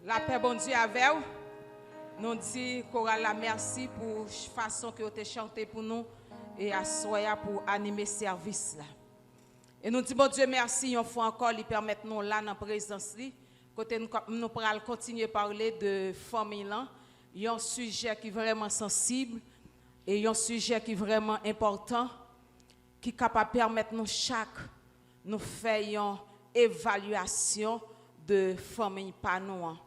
La paix, bon Dieu, avec vous. Nous disons chorale la merci pour la façon que vous avez chanté pour nous et à soya pour animer le service là. Et nous disons bon Dieu merci une fois encore, il permet nous là dans la présence li, côté nous pourrons continuer à parler de famille là, il y a un sujet qui est vraiment sensible et il y a un sujet qui est vraiment important qui est capable de permettre nous chaque nous faire une évaluation de famille pas nous.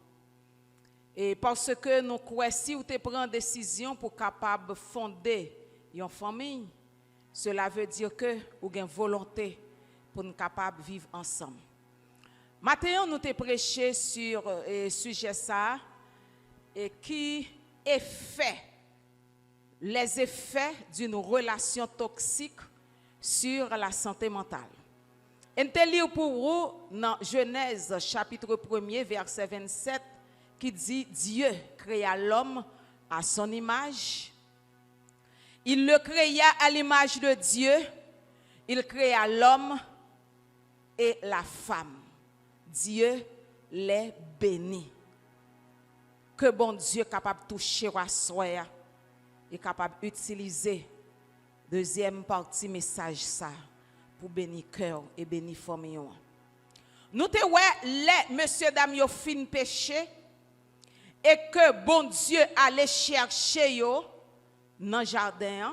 Et parce que nous croyons si vous prenez une décision pour capable fonder une famille, cela veut dire que vous avez une volonté pour nous capable vivre ensemble. Maintenant, nous avons prêché sur le sujet ça et qui les effets d'une relation toxique sur la santé mentale. Et nous lire pour vous dans Genèse chapitre 1er verset 27 qui dit Dieu créa l'homme à son image. Il le créa à l'image de Dieu. Il créa l'homme et la femme. Dieu les bénit. Que bon Dieu capable de toucher à soi et capable d'utiliser deuxième partie message ça pour bénir cœur et bénir famille. Nous te les monsieur dame yo fin péché et que bon Dieu allait chercher yo dans le jardin.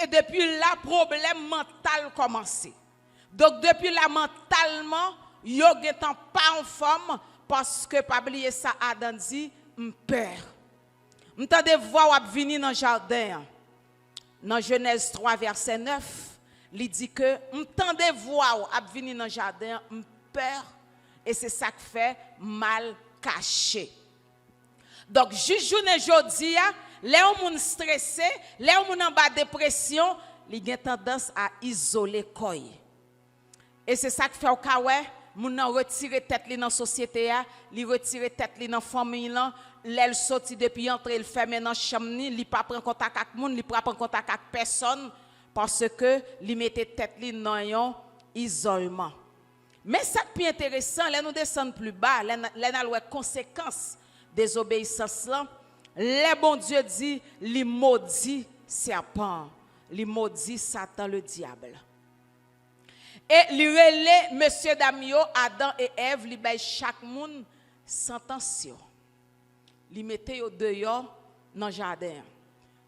Et depuis là, problème mental commencé. Donc depuis là, mentalement, yo getan pas en forme parce que pas oublier ça Adam dit peur. M'tendez voir ou venir dans le jardin. Dans Genèse 3 verset 9, il dit que m'tendez voir ou venir dans le jardin peur et c'est ça qui fait mal caché. Donc, juste journée jodi a, les gens stressé, les gens en bas dépression, ils ont tendance à isoler koy. Et c'est ça qui fait au cas où moun retirer tête li dans société a, li retirer tête li dans famille là, l'elle sorti depuis entrer, il ferme dans chambre ni, li pas prend contact avec moun, li pas prend contact avec personne parce que li mette tête li dans un isolement. Mais ça qui est intéressant, là nous descendons plus bas, là nous avons conséquences désobéissance là, le bon Dieu dit, li maudit serpent, li maudit Satan le diable. Et li relè monsieur Damio, Adam et Ève, li bay chaque monde sentence. Li mette yo dehors dans jardin.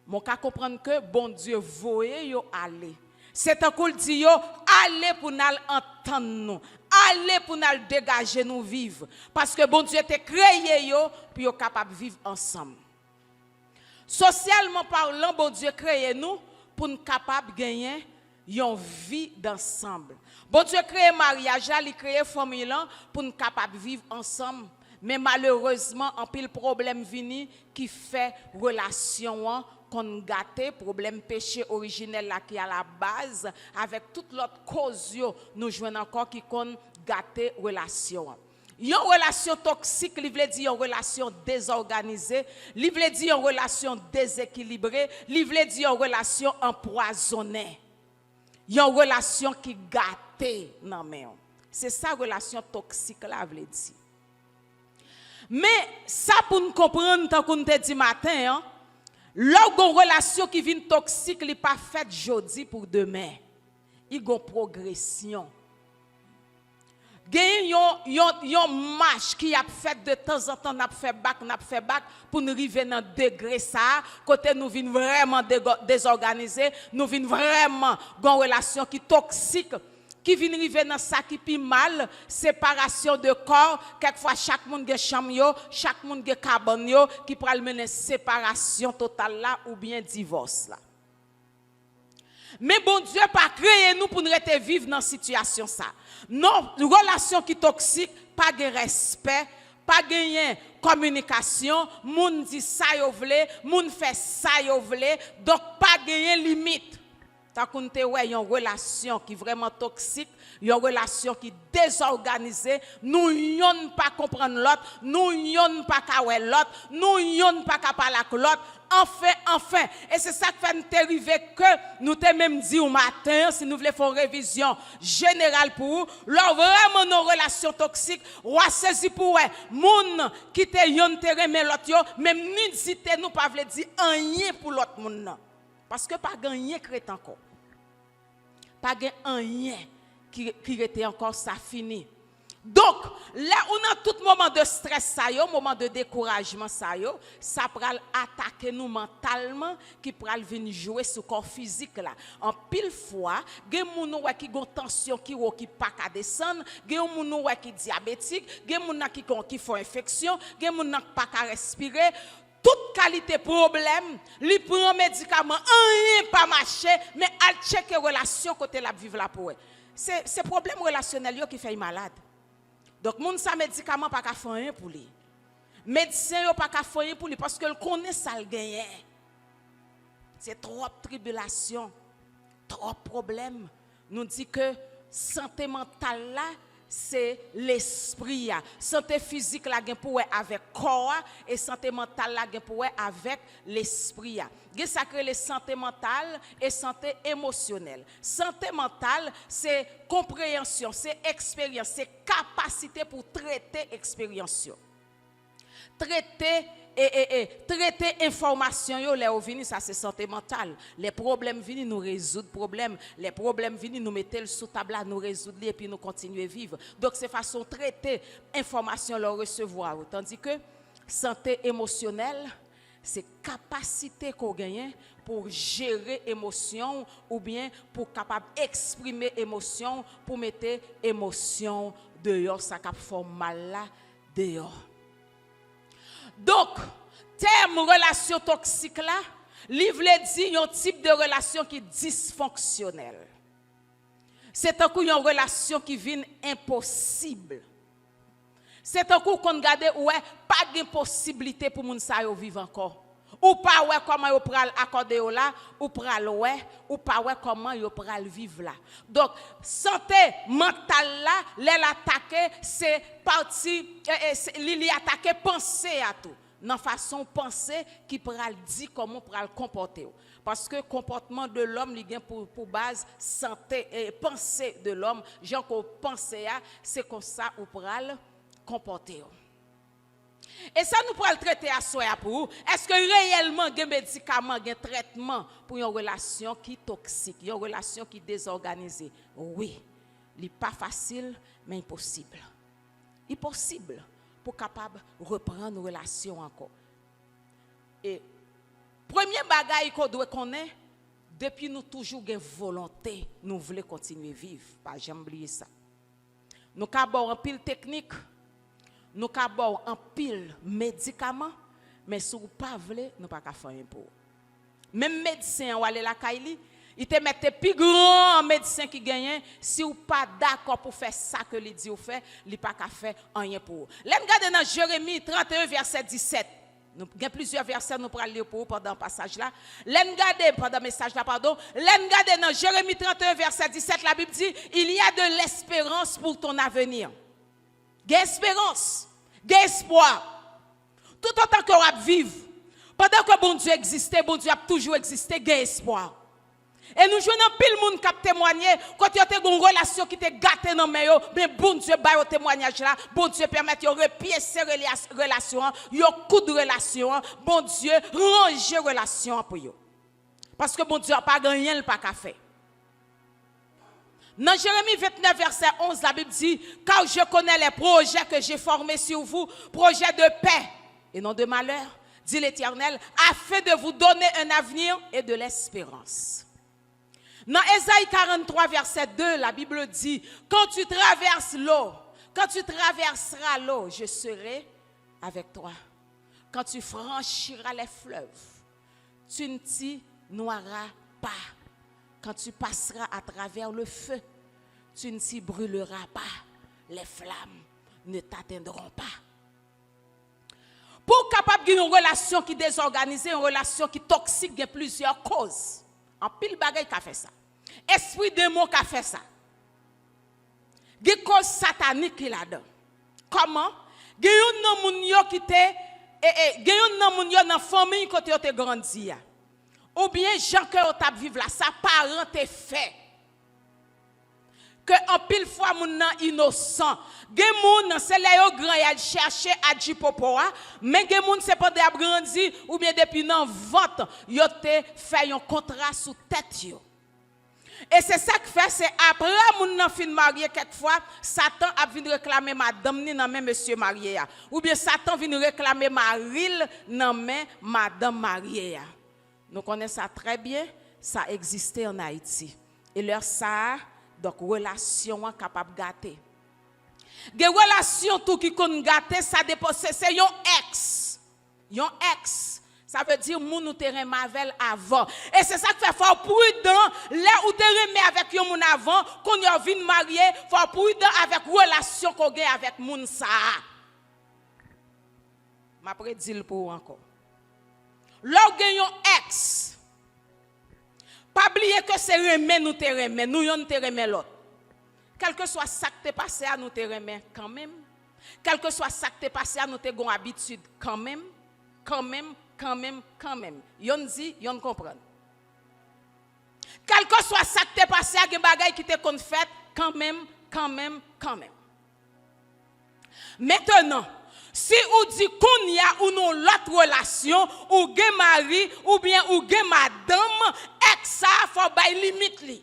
Mon ka comprendre que bon Dieu voye yo aller. C'est un coup dit yo aller pour nous entendre nous. Allez pour nous dégager nous vivre parce que bon Dieu t'a créé yo pour yo capable vivre ensemble. Socialement parlant, bon Dieu créé nous pour nous capable gagner une vie d'ensemble. Bon Dieu créé mariage, il créé famille là pour nous capable vivre ensemble. Mais malheureusement, un pile problème vini qui fait relation qu'on gâté, problème péché originel là qui est à la base, avec toute l'autre cause, nous jouons encore qui qu'on gâté relation. Une relation toxique, il veut dire une relation désorganisée, il veut dire une relation déséquilibrée, il veut dire une relation empoisonnée. Une relation qui gâté non mais c'est ça relation toxique là veut dire. Mais ça pour nous comprendre tant qu'on te dit matin, l'autre relation qui vient toxique, il n'est pas faite aujourd'hui pour demain. Il y a une progression. Il y a une marche qui a fait de temps en temps, n'a fait back pour nous arriver dans degré ça, côté nous venons vraiment désorganisés, nous venons vraiment dans une relation qui toxique. Qui vient arriver dans ça qui pi mal, séparation de corps, quelquefois chaque monde a chambre, chaque monde a cabane qui pourra mener séparation totale là ou bien divorce là. Mais bon Dieu pas créé nous pour nous rester vivre dans situation ça. Non, relation qui toxique, pas de respect, pas de communication, moun dit ça yo vle, moun fait ça yo vle, donc pas de limite. Tant qu'on te ouais, une relation qui est vraiment toxique, une relation qui est désorganisée, nous n'yon pas comprendre l'autre, nous n'yon pas kawè l'autre, nous n'yon pas parler avec l'autre. Enfin, et c'est ça qui fait nous arriver que nous te même dit au matin, si nous voulons faire une révision générale pour vous, là vraiment nos relations toxiques, ou à saisi pour eux, moun qui te yon te remet l'autre, même nudité nous pas veut dire rien pour l'autre moun. Parce que pas gagner crête encore. Pas gagner rien qui était encore ça fini. Donc, là où dans tout moment de stress ça yo, moment de découragement ça yo, ça pral attaquer nous mentalement qui pral venir jouer sur corps physique là. En pile fois, gen moun qui gon tension qui pas ka descendre, gen moun qui diabétique, gen moun qui font infection, gen moun pas ka respirer. Toute qualité problème, li prend médicament, rien pas marcher, mais al checker relation côté la vivre là pour. C'est problème relationnel yo qui fait malade. Donc moun sa médicament pas ka faire rien pour lui. Médecin yo pas ka faire rien pour lui parce que le connaît ça le gagne. C'est trop tribulation, trop problème. Nous dit que santé mentale là c'est l'esprit. Santé physique la gen pour avec corps et santé mentale la gen pour avec l'esprit. Gen sacré les santé mentale et santé émotionnelle. Santé mentale c'est compréhension, c'est expérience, c'est capacité pour traiter expérience. Traiter information yo les vini ça c'est santé mentale. Les problèmes viennent nous résoudre problèmes, les problèmes viennent nous mettre sous table nous résoudre et puis nous continuer vivre. Donc c'est façon traiter information leur recevoir tandis que santé émotionnelle c'est capacité qu'on gagne pour gérer émotion ou bien pour capable exprimer émotion pour mettre émotion dehors ça cap forme mal là dehors. Donc, terme relation toxique là, livre dit un type de relation qui est dysfonctionnelle. C'est un coup une relation qui vient impossible. C'est un coup qu'on regarde ouais pas de possibilité pour moun sa yo vivre encore. Ou pas ouais comment yo pral accorder là, ou pral ouais, ou pas ouais comment yo pral vivre là. Donc santé mentale là, les attaquer c'est parti li attaquer penser à tout. Dans façon penser qui pral dit comment pral comporter. Parce que comportement de l'homme il gagne pour base santé et pensée de l'homme, genre qu'on penser c'est comme ça ou pral comporter. Et ça nous pourrons le traiter à soi pour vous. Est-ce que réellement il y a des médicaments, il y a un traitement pour une relation qui est toxique, une relation qui est désorganisée? Oui, il n'est pas facile, mais impossible. Impossible pour capable reprendre une relation encore. Et premier bagage qu'on doit connaître, depuis nous toujours une volonté, nous voulons continuer à vivre. Pas jamais oublier ça. Nous avons un pile technique. Nous avons un pile médicament, mais si vous ne voulez pas, nous ne pouvons pas faire un pour. Même médecin, ou aller la Kaili, il te met plus grand médecin qui gagne, si vous n'êtes pas d'accord pour faire ça que il dit ou fait, il ne peut pas faire rien pour. Là, regardez dans Jérémie 31, verset 17. Nous avons plusieurs versets nous pourrons lire pour vous pendant le passage là. Regardez pendant le message là, pardon. Regardez dans Jérémie 31, verset 17, la Bible dit, il y a de l'espérance pour ton avenir. Il y a espérance, il y a espoir. Tout autant qu'on va vivre, pendant que bon Dieu existait, bon Dieu a toujours existé, il y a espoir. Et nous jouons pile monde qui a témoigné, quand il y a une relation qui était gâtée dans mes mais bon Dieu ba au témoignage là, bon Dieu permet de repiécer relation, yo coup de relation, bon Dieu ranger relation pour yo. Parce que bon Dieu a pas gagné le pas qu'à faire. Dans Jérémie 29, verset 11, la Bible dit, car je connais les projets que j'ai formés sur vous, projets de paix et non de malheur, dit l'Éternel, afin de vous donner un avenir et de l'espérance. Dans Ésaïe 43, verset 2, la Bible dit, quand tu traverses l'eau, quand tu traverseras l'eau, je serai avec toi. Quand tu franchiras les fleuves, tu ne t'y noieras pas. Quand tu passeras à travers le feu, tu ne t'y brûleras pas. Les flammes ne t'atteindront pas. Pour capable d'une relation qui est désorganisée, une relation qui est toxique, il y a plusieurs causes. En pile bagaille qui a fait ça. Esprit démon qui a fait ça. Il y a une cause satanique qui là-dedans. Comment? Il y a un monde qui était dans la famille qui a grandi. Ou bien, gens qui ont vécu là, sa parent te fait. Que en pile fois moun nan innocent gen moun c'est là yo grand y a chercher à jipopoa mais gen moun c'est pas de grandi ou bien depuis nan vente yo te fait un contrat sous tête yo et c'est ça que fait c'est après moun nan fin marié quelquefois Satan a vinn réclamer madame ni nan même monsieur marié ou bien Satan vinn réclamer maril nan même madame mariée nous connaissons ça très bien ça existait en Haïti et leur ça donc, relation capable de gâter. Des relations tout qui kon gâter, ça dépend, c'est yon ex. Yon ex. Ça veut dire moun ou te remet avec avant. Et c'est ça qui fait fort prudent. Là où te remet avec yon moun avant, qu'on yon vin marié, fort prudent avec relation qu'on gagne avec moun ça. Ma prédit pour encore. Là où gagne yon ex. Pas oublier que c'est remet nous te remet, nous yon te remet l'autre. Quel que soit ça qui t'est passé à nous te remet quand même. Quel que soit ça qui t'est passé à nous te gon habitude quand même. Yon dit, yon comprend. Quel que soit ça qui t'est passé à gen bagay qui te kon fait quand même. Maintenant, si ou dit qu'on y a ou non l'autre relation, ou gen mari, ou bien ou gen madame, ex ça faut bay limite li.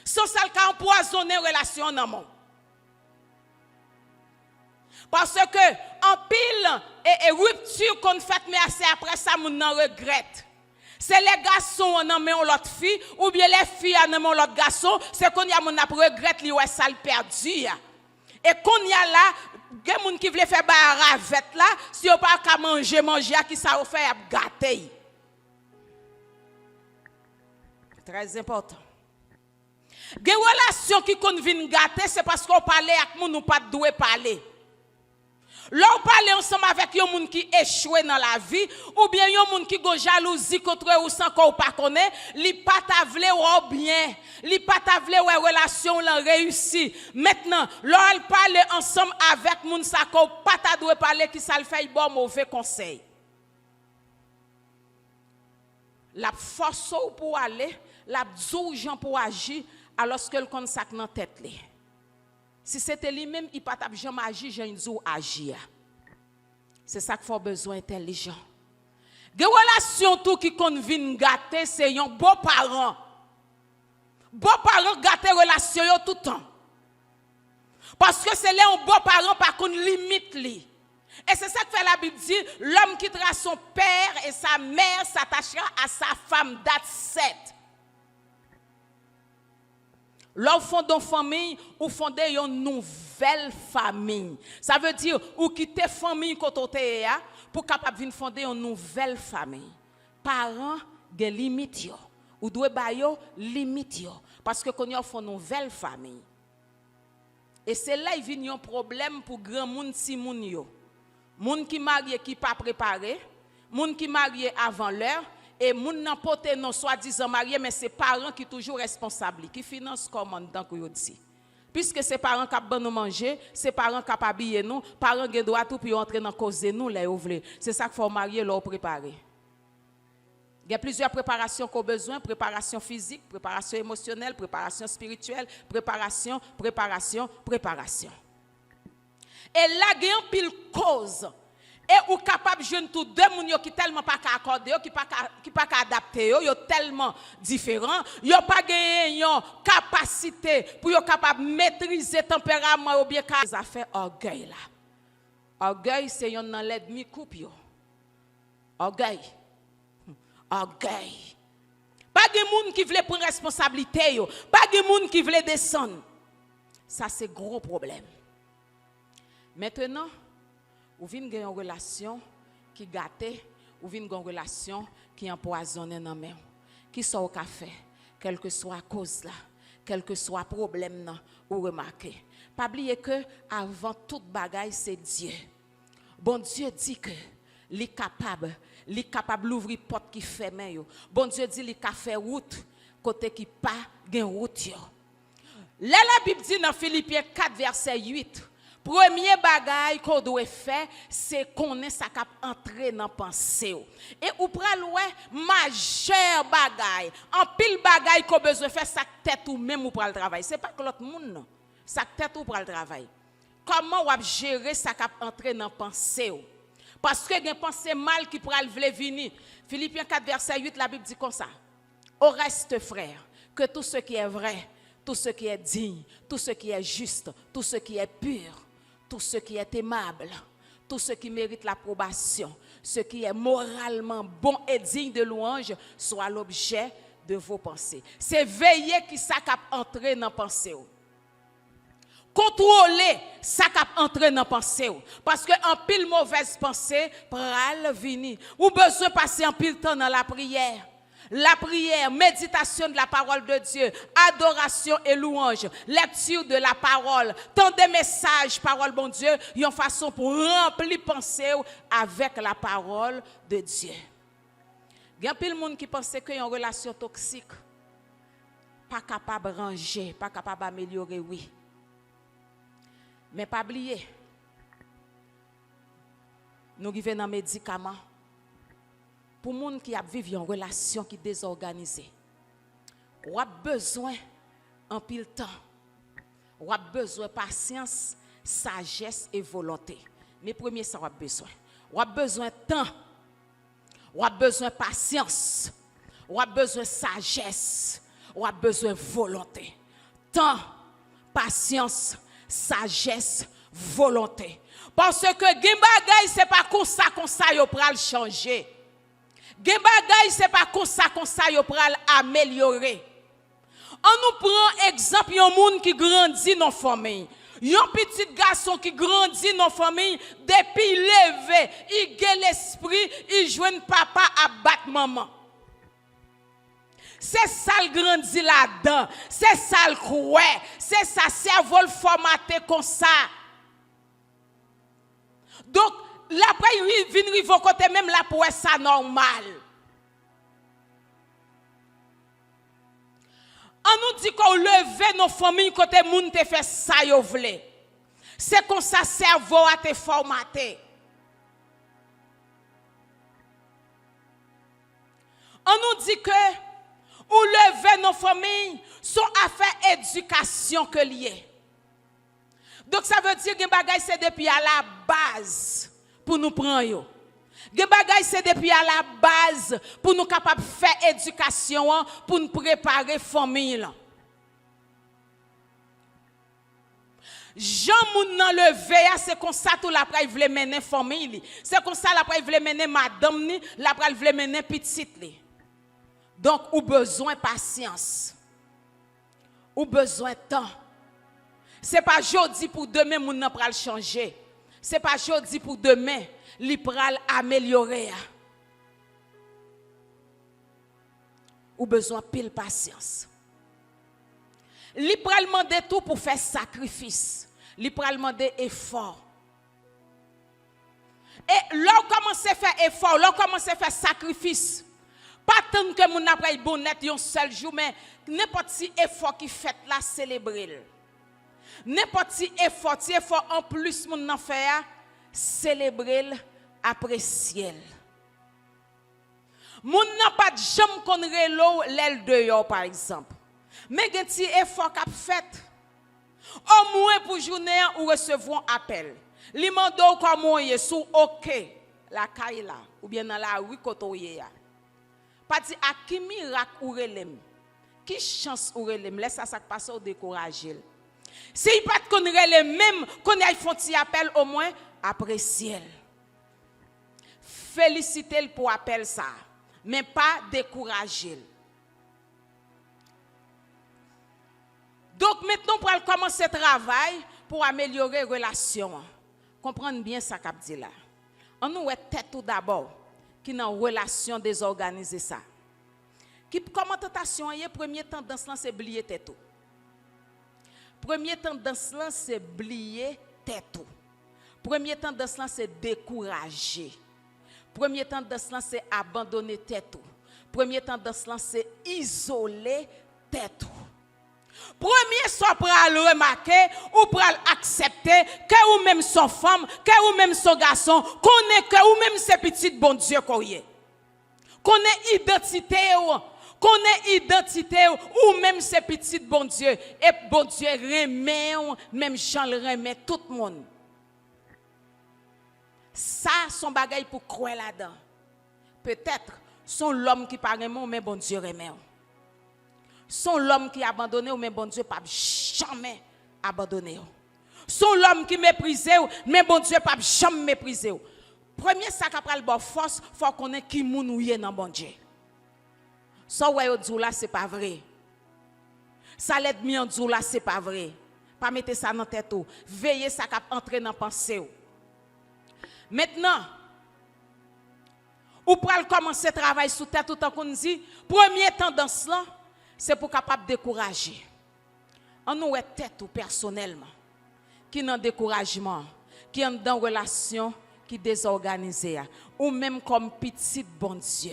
Sans ça ka empoisonner relation nan mon. Parce que en pile et rupture qu'on fait mais assez après ça moun nan regrette. C'est les garçons nan men l'autre fille ou bien les filles nan men l'autre garçon, c'est qu'on y a moun n'a regrette li ouais ça le perdu. Et qu'on y a là gen moun qui vle faire ba ravette là, si on pas ka manger qui ça ou fait gâter. Très important. Gen relation qui kon vinn gâter, c'est parce qu'on parle avec moun ou pas doué parler. Là on parle ensemble avec yon moun qui échoué dans la vie ou bien yon moun qui go jalousie contre ou sans qu'on pas connaît, li pas ta vle ou bien, li pas ta vle ou relation l'en réussi. Maintenant, là on parle ensemble avec moun ça qu'on pas ta doué parler qui ça le fait bon mauvais conseil. La force pour aller, la djoujan pour agir alors que le kon sak nan tête li. Si c'était lui-même, il pas tap jamais agir, j'ai une agir. C'est ça qu'il faut besoin intelligent. Des relations tout qui conviennent gâter, c'est un beau parent. Beau parent gâter relation tout le temps. Parce que c'est là un beau parent par contre limite li. Et c'est ça que fait la Bible dit, l'homme quittera son père et sa mère s'attachera à sa femme. That's it. L'on fonde une famille ou fonder une nouvelle famille. Ça veut dire ou quitter famille côté pour capable de fonder une nouvelle famille. Parents gen limite yo. Ou doit ba yo limite yo parce que qu'on y a une nouvelle famille. Et c'est là il vient un problème pour grand monde si moun yo. Moun qui marié qui pas préparé, moun qui marié avant l'heure. Et moun nan pote non soi-disant marié mais c'est parents qui toujours responsables qui financent commandant que yo dit. Puisque c'est parents qui ban nous manger, c'est parents qui habiller nous, parents gen droit tout pour entrer dans cause nous là yo vle. C'est ça qu'il faut marier là préparer. Il y a plusieurs préparations qu'on a besoin, préparation physique, préparation émotionnelle, préparation spirituelle, préparation. Et là il y a une pile cause. Et ou capable jeune tout deux moun yo qui tellement pas accordé qui pas adapté yo tellement différent yo pas gagné yon capacité pour yo capable maîtriser tempérament ou bien ça fait orgueil là. Orgueil c'est yon nan l'ennemi coupe yo. Orgueil. Pas de moun qui veut prendre responsabilité yo, pas de moun qui veut descendre. Ça c'est gros problème. Maintenant ou vin gen une relation qui gâté, ou vin gen une relation qui empoisonne dans main. Qui soit au café, quelle que soit la cause là, quel que soit le problème là, ou remarquez. Pas oublier que avant toute bagaille c'est Dieu. Bon Dieu dit que li capable d'ouvrir porte qui ferme yo. Bon Dieu dit li ka fait route côté qui pas gen route yo. Là la Bible dit dans Philippiens 4 verset 8, premier bagay qu'on doit faire, c'est connaître ça cap entrer dans pensée. Et ou pral ouais majeur bagay, en pile bagay qu'on besoin faire ça tête ou même ou pral travail. C'est pas que l'autre monde non. Ça tête ou pral travail. Comment ou gérer ça cap entrer dans pensée? Parce que gen pensée mal qui pral vle venir. Philippiens 4 verset 8 la Bible dit comme ça. Au reste frère, que tout ce qui est vrai, tout ce qui est digne, tout ce qui est juste, tout ce qui est pur, tout ce qui est aimable, tout ce qui mérite l'approbation, ce qui est moralement bon et digne de louange, soit l'objet de vos pensées. C'est veiller qui ça cap entrer dans pensée. Contrôler ça cap entrer dans pensée. Parce que en pile mauvaise pensée pral venir. Ou besoin passer en pile temps dans la prière. La prière, méditation de la parole de Dieu, adoration et louange, lecture de la parole, tant de messages, parole bon Dieu, une façon pour remplir pensée avec la parole de Dieu. Il y a plein de monde qui pense que une relation toxique, pas capable de ranger, pas capable d'améliorer, oui. Mais pas oublier, nous vivons dans les médicaments. Pour les gens qui vivent une relation qui est désorganisée, on a besoin en pile temps, on a besoin de patience, sagesse et volonté. Mais premier, ça on a besoin. On a besoin de temps, on a besoin de patience, on a besoin de sagesse, on a besoin de volonté. Temps, patience, sagesse, volonté. Parce que gen bagay c'est pas comme ça yo pral changer. Gen bagay c'est pas comme ça yo pral améliorer. On nous prend exemple yon moun qui grandit dans famille. Yon petit garçon qui grandit dans famille depuis levé, il gen l'esprit, il joine papa à battre maman. C'est ça le grandit là-dedans, c'est ça le croix, c'est ça cerveau formaté comme ça. Donc l'après il vient rive côté même là pour ça normal. On nous dit qu'on leve nos familles côté moun te fait ça yo vle. C'est comme ça cerveau a te formaté. On nous dit que ou lever nos familles sont affaires éducation que lié. Donc ça veut dire que bagay c'est depuis à la base pour nous prendre yo. Que bagay c'est depuis à la base pour nous capable faire éducation pour nous préparer famille là. Jean moun nan levé c'est comme ça tout la pral vle mener famille, c'est comme ça la pral vle mener madame ni, la pral vle mener petite li. Donc, ou besoin de patience. Ou besoin de temps. Ce n'est pas jodi pour demain, moun nan pral changer. Ce n'est pas jodi pour demain, li pral améliorer. Ou besoin de pile patience. Li pral demander tout pour faire sacrifice. Li pral demander effort. Et là, commence à faire effort, là, commence à faire sacrifice. Pas tant que mon après bonnet un seul jour, mais n'importe si effort qui fait là célébrer. N'importe si effort en plus mon en fait célébrer, apprécier. Mon n'a pas de jambe qu'on relo l'aile de yo par exemple. Mais gen ti effort qu'a fait au moins pour journée ou recevoir appel. Li mando comme moyen sous OK la caille là ou bien dans la rue kotoye ya. Pas dit à qui miracle ou relem. Qui chance ou relem. Laisse ça passe au décourager. Si il pas qu'on relem même qu'on y font ti appel au moins apprécier. Féliciter pour appel ça, mais pas décourager. Donc maintenant pour commencer le travail pour améliorer la relation. Comprendre bien ça qu'a dit là. On nous tête tout d'abord qui dans relation désorganisée ça. Qui comment tentation est premier tendance là c'est oublier tête tout. Premier tendance là c'est oublier tête tout. Premier tendance là c'est décourager. Premier tendance là c'est abandonner tête tout. Première tendance là, c'est isoler tête. Premier soit pour le remarquer ou pour accepter que ou même son femme, que ou même son garçon, connaît que ou même ses petites bon Dieu qu'on y est. Connaît identité ou même ses petites bon Dieu et bon Dieu remet même Jean le remet tout le monde. Ça son bagage pour croire là-dedans. Peut-être son l'homme qui pas remet mais bon Dieu remet. Son l'homme qui abandonné ou mais bon Dieu pas jamais abandonné. Son l'homme qui méprisé mais bon Dieu pas jamais méprisé. Premier ça qu'après le bon force, faut connaître qui moun ou yé dans bon Dieu. Ça ouais dit là c'est pas vrai. Ça l'aide mi en dit là c'est pas vrai. Pas mettez ça dans tête ou. Veillez ça cap entrer dans pensée. Maintenant ou pral commencer travail sous tête tout en qu'on dit première tendance là c'est pour capable décourager. On nous est tête ou personnellement qui dans découragement, qui en dans relation qui désorganisée ou même comme petit bon Dieu.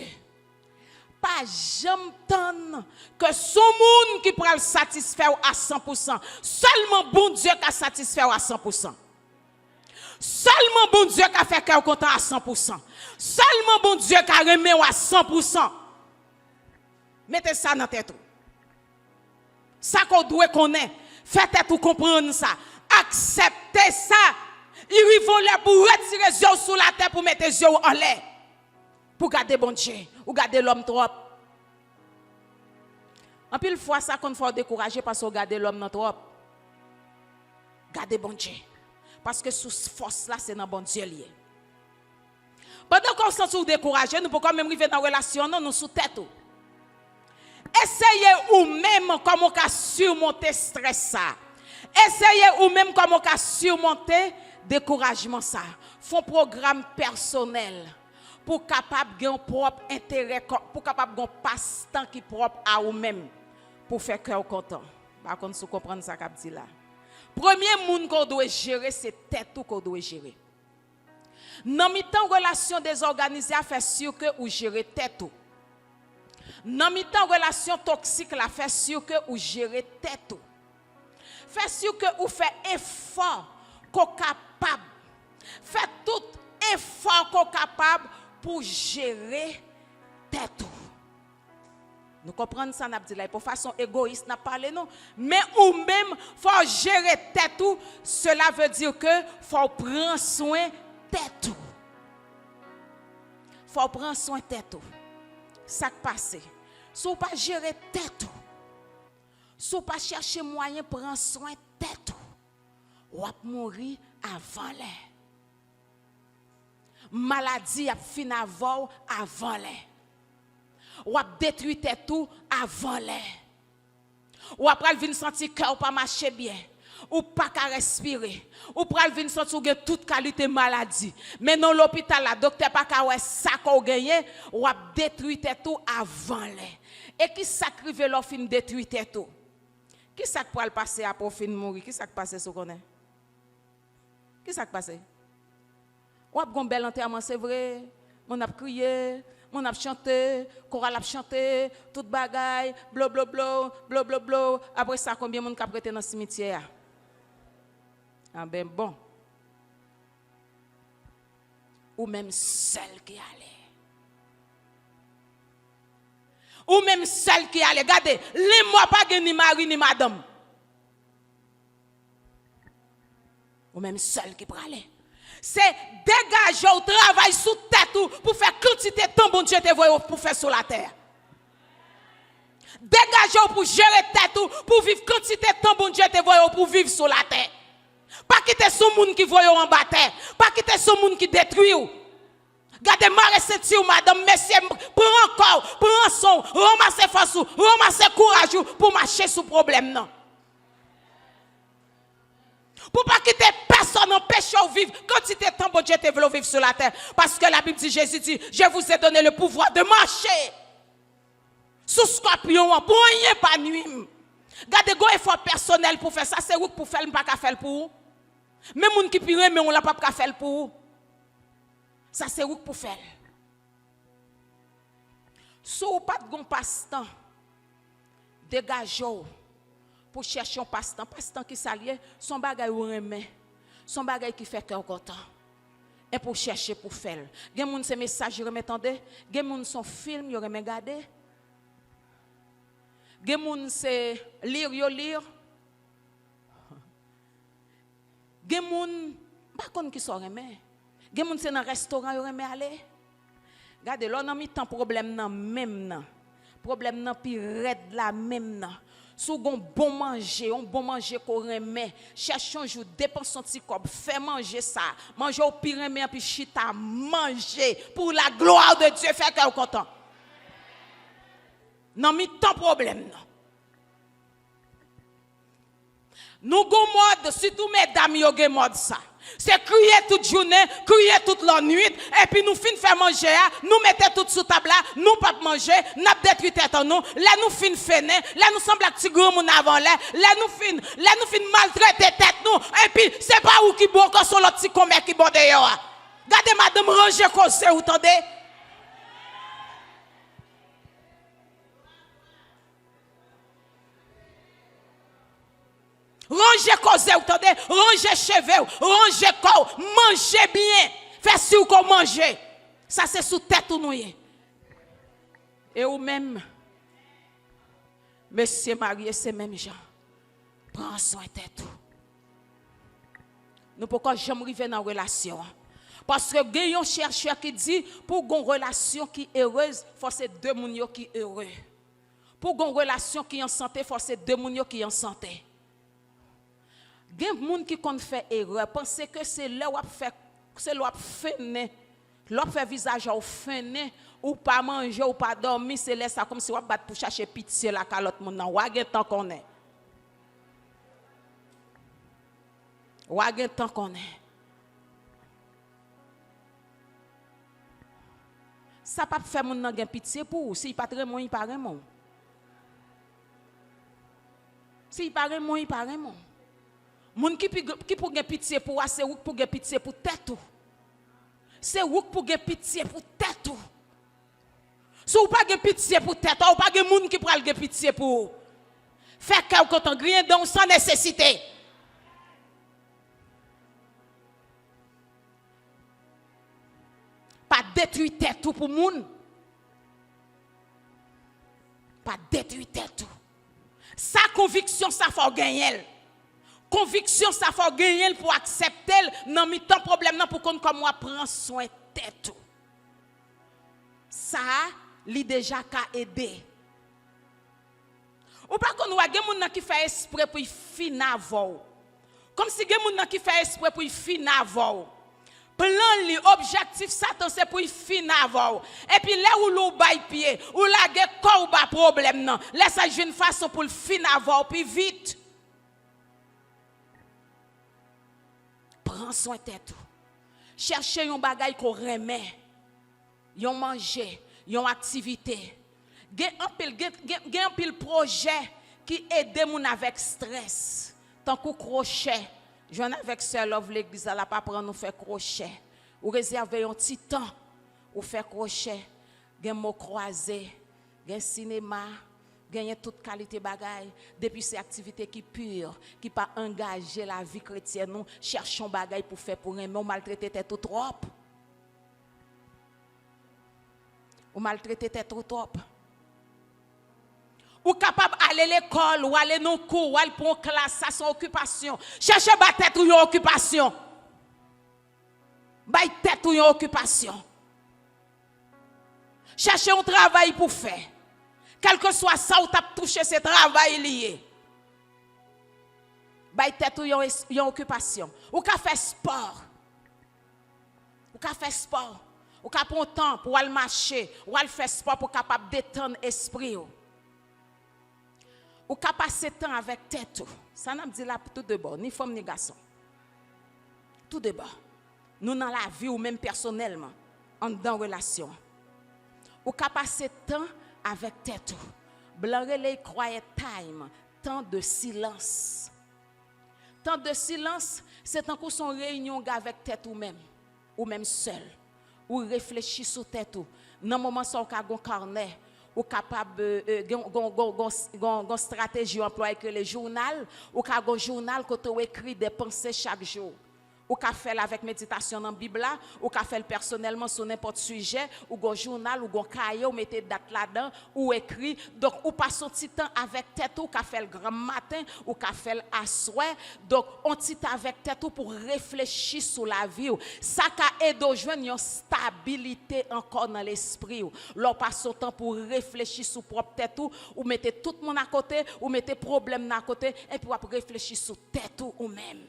Pas jamais tant que son monde qui pourra le satisfaire à 100%. Seulement bon Dieu qui a satisfaire à 100%. Seulement bon Dieu qui a fait cœur content à 100%. Seulement bon Dieu qui a remis à 100%. Mettez ça dans tête. Ça qu'on doit connaître. Faites tout comprendre ça. Acceptez ça. Il volait pour retirer les yeux sous la terre pour mettre les yeux en l'air. Pour garder bon Dieu. Ou garder l'homme trop. En pile fois, ça qu'on faut décourager parce qu'on garde l'homme trop. Garder bon Dieu. Parce que sous force là, c'est dans bon Dieu lié. Pendant qu'on se sent découragé, nous pouvons même arriver dans la relation, nous sous tête. Essayez ou même comment surmonter stress ça. Essayez ou même comment surmonter découragement ça. Font programme personnel pour capable de un propre intérêt, pour capable de passe-temps qui propre à vous même pour faire cœur content. Par contre, si vous comprenez ça qu'a dit là. Premier monde qu'on doit gérer c'est tête tout qu'on doit gérer. Dans mi-temps relation désorganisée à faire sûr que vous gérez tête tout. Dans mi-temps relation toxique la fait sûr que vous gérez tête tout. Fait sûr que vous faites effort qu'on capable. Faites tout effort qu'on capable pour gérer tête tout. Nous comprenons ça n'a dit là pour façon égoïste n'a parlé non mais ou même faut gérer tête tout cela veut dire que faut prendre soin tête tout. Faut prendre soin tête tout. Ça qui passe. Si vous pas gérer tête tout. Si vous pas chercher moyen prendre soin tête tout. Ou va mourir avant l'air. Maladie a fin avant l'air. Ou a détruire tout avant l'air. Ou après venir sentir cœur pas marcher bien. Ou pas qu'à respirer. Ou pral venir sentir que toute qualité maladie. Mais dans l'hôpital la docteur pas qu'à ouais ça qu'on gagne ou a détruire tout avant l'air. Et qui sacrifie leur fin détruire tout. Qui ça pour le passer après fin mourir? Qui ça passer ce connaît? Qui ça passer? Ou a gon bel enterrement c'est vrai. On a crié, on a chanté, chorale a chanté, toute bagaille, blo blo blo, blo blo blo. Après ça combien monde qui a prêté dans le cimetière? Ah ben bon. Ou même seul qui allait. Ou même seul qui allait. Regardez, les mois pas ni mari ni madame. Ou même seul qui pralait. C'est dégager au travail sous tête pour faire quantité de temps bon Dieu te voit pour faire sur la terre. Dégager pour gérer tête pour vivre quantité de temps bon Dieu te voit pour vivre sur la terre. Pas quitter ce monde qui voit en bas terre, pas quitter ce monde qui détruit. Gardez marre senti ou madame monsieur prends encore, prends son, ramassez force, ramassez courage pour marcher sous problème non. Pour pas quitter personne empêcher de vivre quantité de temps bon Dieu te veut vivre sur la terre parce que la Bible dit Jésus dit je vous ai donné le pouvoir de marcher sous scorpion pour rien pas nuit. Gardez go effort personnel pour faire ça c'est où pour faire pas qu'à faire pour même moun qui pire mais on l'a pas qu'à faire pour ça c'est où pour faire Si vous pas de passe-temps, dégagez pour chercher un passe-temps. Passe-temps qui s'allie, son bagay ou remet, son bagay qui fait cœur content. Et pour chercher pour faire. Gen moun se message remet tande, gen moun son film yo remet garder. Gen moun se lire yo lire. Gen moun pas konn qui so remet. Gen moun se dans restaurant yo remet aller. Regardez, là, on a mis tant problème nan même nan. Problème nan pi red la même nan. Sou gon bon manger, on bon manger qu'on remet. Cherche un jour, dépense son petit corps, fais manger ça. Manger au pi remet, puis chita, manger. Pour la gloire de Dieu, fait qu'elle est content. Non, mis tant problème nan. Nous gon mode, surtout mesdames, yo gen mode ça. C'est crier toute journée, crier toute la nuit, et puis nous fin faire manger, nous mettons tout sous table, nous pas manger, nous détruit tête en nous, là nous fin feiner, là nous semble un petit gros moun avant là nous fin maltraiter tête nous, et puis c'est pas où qui bon quand sont l'autre petit commère qui bon dehors. Regardez madame ranger cause, vous entendez? Rangez cause, vous entendez? Rangez cheveux, rangez corps, mangez bien. Faites sûr qu'on mange. Ça c'est sous tête ou nouye. Et ou même, monsieur marié, c'est même gens. Prends soin de tête. Nous pourquoi jamais arriver dans une relation. Parce que il y a un chercheur qui dit, pour une relation qui est heureuse, il faut c'est deux moun qui sont heureux. Pour une relation qui est en santé, il faut c'est deux moun qui sont en santé. Il y a des gens qui ont fait erreur, pensent que c'est là où fait feiner, là fait visage au feiner, ou pas manger, ou pas dormir, c'est là ça comme si on bat pour chercher pitié la calotte moun nan. Ou a gen temps qu'on est. Ou a gen temps qu'on est. Ça pas faire moun nan gen pitié pour, si pas très mon, il pas mon. Si pas mon, il pas mon. Moun qui pour gen pitié pour c'est ou pour gen pitié pour tête ou. C'est ou pour gen pitié pour tête ou. Si ou pas gen pitié pour tête ou pas gen moun qui pral gen pitié pour. Fait que quand on grien donc sans nécessité. Pas détruire tête ou pour moun. Pas détruire tête ou. Sa conviction ça faut gagner. Conviction ça faut gagner pour accepter non mi temps problème non pour qu'on comme moi prend soin tête. Ça li déjà ka aider. Ou pas qu'on wa gen moun qui fait esprit pour fin avant. Comme si gen moun qui fait esprit pour fin avant. Plan li objectif Satan c'est pour fin avant. Et puis là où l'ou bay pied, ou la gen corps ba problème non. Laisse ça une façon pour fin avant puis vite. Prends soin de tête. Cherchez un bagay qu'on remet. Yon manger, yon activité. Gen un pile projet qui aide moun avec stress. Tant que crochet, j'en avec sœur Love l'église là pas prendre nous faire crochet. Ou réserver un petit temps ou faire crochet. Gen mot croisé, gen cinéma, gagner toute qualité bagaille depuis ces activités qui pures qui pas engager la vie chrétienne nous cherchons bagaille pour faire pour aimer on maltraiter tête trop ou maltraiter tête trop ou capable aller l'école ou aller non cours ou aller pour une classe ça son occupation chercher ba tête ou une occupation ba tête ou une occupation chercher un travail pour faire. Quel que soit ça, ou tu as touché ce travail lié. Bay tête ou yon occupation. Ou ka faire sport. Ou ka faire sport. Ou ka prendre temps pour aller marcher. Ou aller faire sport pour capable détendre l'esprit. Ou ka passer temps avec tête. Ça n'a dit là tout de bon, ni femme ni garçon. Tout de bon. Nous dans la vie ou même personnellement, en dans relation. Ou ka passer temps avec tête. Blanc relay quiet time, temps de silence. Temps de silence, c'est tant qu'on son réunion avec tête ou même seul. Ou réfléchir sur tête ou. Dans moment ça on ka gon carnet, ou capable gon stratégie employée que les journal ou ka gon journal que tu écrit des pensées chaque jour. Ou ka faire avec méditation dans la Bible là, ou ka faire personnellement sur n'importe sujet, ou gon journal ou gon cahier ou mettez date là-dedans ou écrit. Donc ou passe un petit temps avec tête ou ka faire le grand matin ou ka faire à soir. Donc on petit temps avec tête ou pour réfléchir sur la vie. Ça ka aide au joindre une stabilité encore dans l'esprit. Leur passe son temps pour réfléchir sur propre tête ou mettez tout le monde à côté ou mettez problème à côté et puis pour réfléchir sur tête ou même.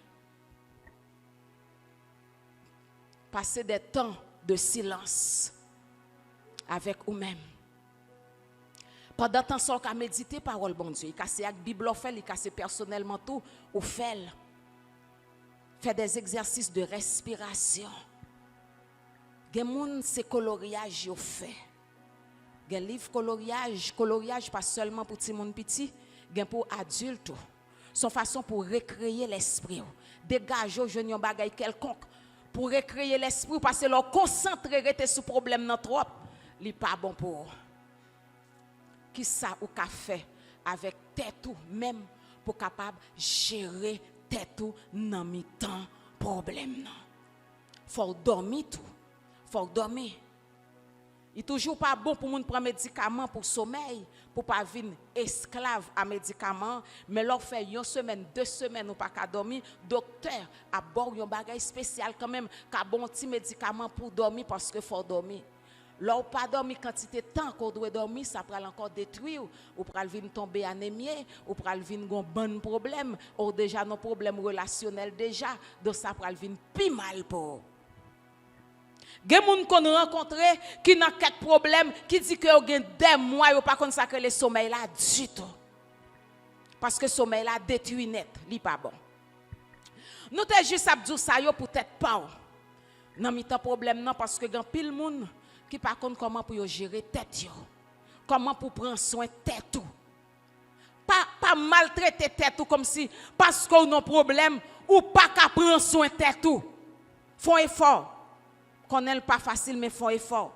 Passer des temps de silence avec vous-même. Pendant temps qu'on a médité parole bon Dieu, il casse avec Bible fait, il casse personnellement tout ou fait des exercices de respiration. Gen moun c'est coloriage yo fait. Gen livre coloriage pas seulement pour petit monde petit, gen pour adulte. Son façon pour recréer l'esprit. Dégager jeune yon bagay quelconque pour recréer l'esprit parce que leur concentrer sur problème nan trop, li pas bon pour. Qui ça ou ka fait avec tête ou même pour capable gérer tête ou nan mi temps problème nan. Faut dormir tout. Faut dormir. Il toujours pas bon pour moun prendre médicament pour sommeil, pour pas venir esclave à médicament, mais leur fait une semaine, 2 semaines ou pas qu'à dormir, docteur a bord un bagage spécial quand même, qu'a bon petit médicament pour dormir parce que faut dormir. Leur pas dormir quantité de temps qu'on doit dormir, ça peut encore détruire ou pour venir tomber anémie ou pour venir un bon problème ou déjà nos problèmes relationnels déjà, donc ça peut venir plus mal pour. Gen moun qu'on rencontré qui n'a quelques problèmes qui dit que yo gen des mois yo pas consacrer le sommeil là du tout. Parce que sommeil là détruit net, li pas bon. Nous te juste à dire ça yo peut-être pas. Nan mi temps problème non parce que gen pile moun qui pas connait comment pour yo gérer tête yo. Comment pour prendre soin tête tout. Pas maltraiter tête tout comme si parce qu'on a problème ou pas qu'à prendre soin tête tout. Font effort. Connaît pas facile mais font effort.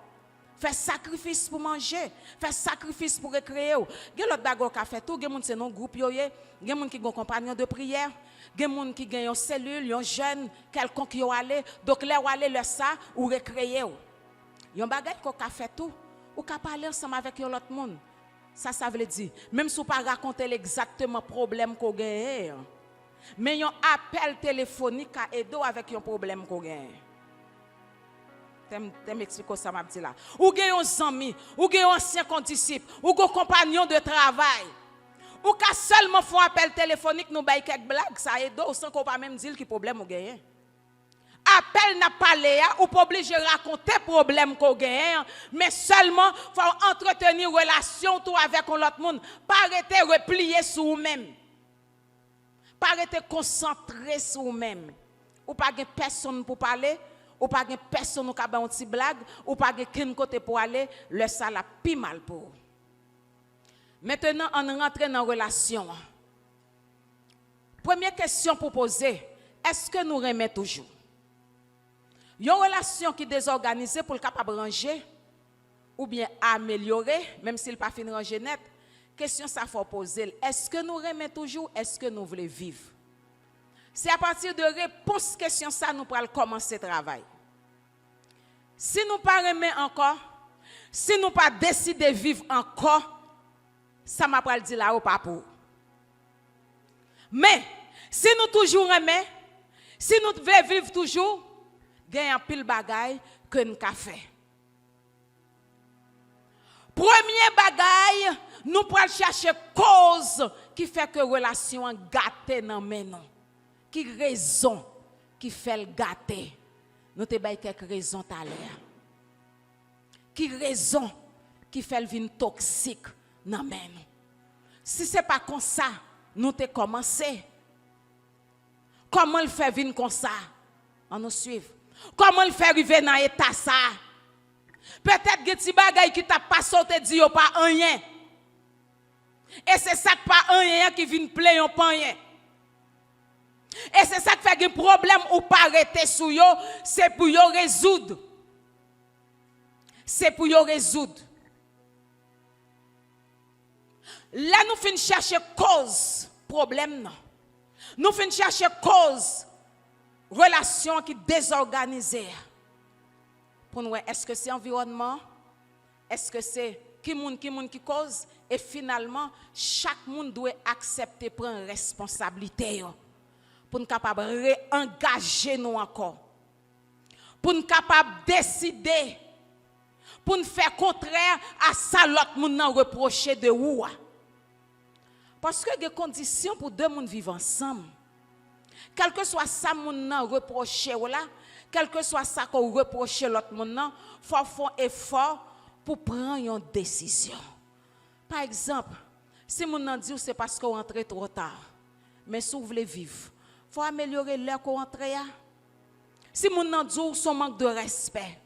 Fait sacrifice pour manger, fait sacrifice pour recréer. Gen l'autre bago ka fait tout, gen moun c'est non groupe yo ye, gen moun qui gon compagnon de prière, gen moun qui gen yon cellule, yon jeune, quelqu'un qui yo aller, donc là ou aller le ça ou recréer. Yon bagay ko ka fait tout, ou ka parler ensemble avec yon l'autre monde. Ça veut dire même si ou pas raconter exactement problème ko gen, mais yon appel téléphonique ka aider avec yon problème ko gen. T'aime expliquer ça m'a dit là. Ou gen un ami, ou gen un ancien condisciple, ou gen compagnon de travail. Ou ka seulement font appel téléphonique nous bay quelques blagues ça aide sans qu'on pas même dire qui problème ou gagne. Appel n'a pas léa ou pas obligé raconter problème qu'on gagne mais seulement faut entretenir relation tout avec l'autre monde, pas arrêter replier sur vous-même. Pas arrêter concentrer sur vous-même. Ou pas gen personne pour parler. Ou pas de personne qui a une petite blague, ou pas de quel côté pour aller, le ça la pi mal pour. Maintenant, on rentre dans la relation. Première question pour poser, est-ce que nous remettons toujours? Une relation qui est désorganisée pour le capable ranger, ou bien améliorer, même s'il pas fin ranger net, question ça faut poser, est-ce que nous remettons toujours, est-ce que nous voulons vivre? C'est à partir de réponse question ça nous pourrons commencer le travail. Si nous pas remet encore, si nous pas décider de vivre encore, ça m'a pas dit là ou pas pour. Mais si nous toujours remet, si nous devons vivre toujours, gagne un pile bagaille que nous avons fait. Premier bagaille, nous pourrons chercher cause qui fait que relation gâtée dans mes noms. Qui raison qui fait le gâter? Nous te bail quelques raisons tout à l'heure. Qui raison qui fait le vin toxique dans men nous? Si c'est pas comme ça, nous te commencé. Comment le fait vin comme ça? On nous suit. Comment le fait arriver dans état ça? Peut-être que ti bagay qui t'a pas sauté dit yo pas rien. Et c'est ça que pas rien qui vient plaire yon pas rien. Et c'est ça qui fait un problème ou pas arrêter sous yo, c'est pour yo résoudre. C'est pour yo résoudre. Là, nous finissons chercher cause, problème, non. Nous finissons chercher cause, relation qui désorganisée. Pour nous, est-ce que c'est environnement? Est-ce que c'est qui cause? Et finalement, chaque monde doit accepter prendre responsabilité pour nous capable réengager nous encore. Pour nous capable décider, pour nous faire contraire à ça l'autre monde n'a reproché de ou. Parce que il y a des conditions pour deux monde vivre ensemble. Quel que soit ça monde n'a reproché ou là, quel que soit ça qu'on reproche l'autre monde, il faut faire un effort pour prendre une décision. Par exemple, si mon nan dit c'est parce qu'on rentre trop tard, mais si vous voulez vivre, il faut améliorer l'heure qu'on rentre. Si mon nan dit son manque de respect,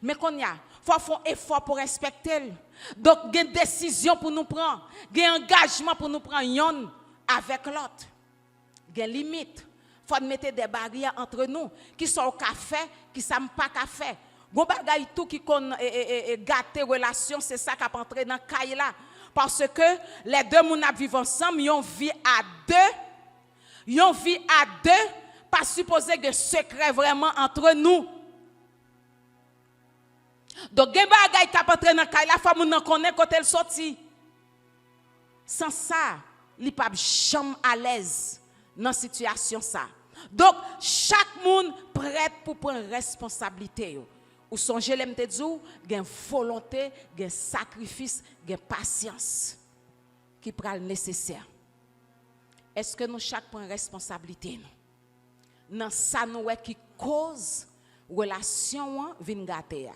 mais qu'on y a, faut faire un effort pour respecter. Donc, il y a une décision pour nous prendre, il y a un engagement pour nous prendre yon avec l'autre. Il y a une limite. Il faut mettre des barrières entre nous, qui sont au café, qui ne sont pas café. Bon bagay tout qui kon gâter relation, c'est ça qui a entré dans caille là. Parce que les deux moun vivent ensemble, ils ont vie à deux. Ils ont vie à deux, pas supposé que secret vraiment entre nous. Donc gen bagay qui a entré dans caille là, faut moun connaître quand elle sorti. Sans ça, li pa jamais à l'aise dans situation ça. Donc chaque monde prêt pour prendre responsabilité yo. Ou songez l'aime te dire, gen volonté, gen sacrifice, gen patience qui pral nécessaire. Est-ce que nous chaque prend responsabilité nous? Dans ça nous qui cause relation vinn gâter.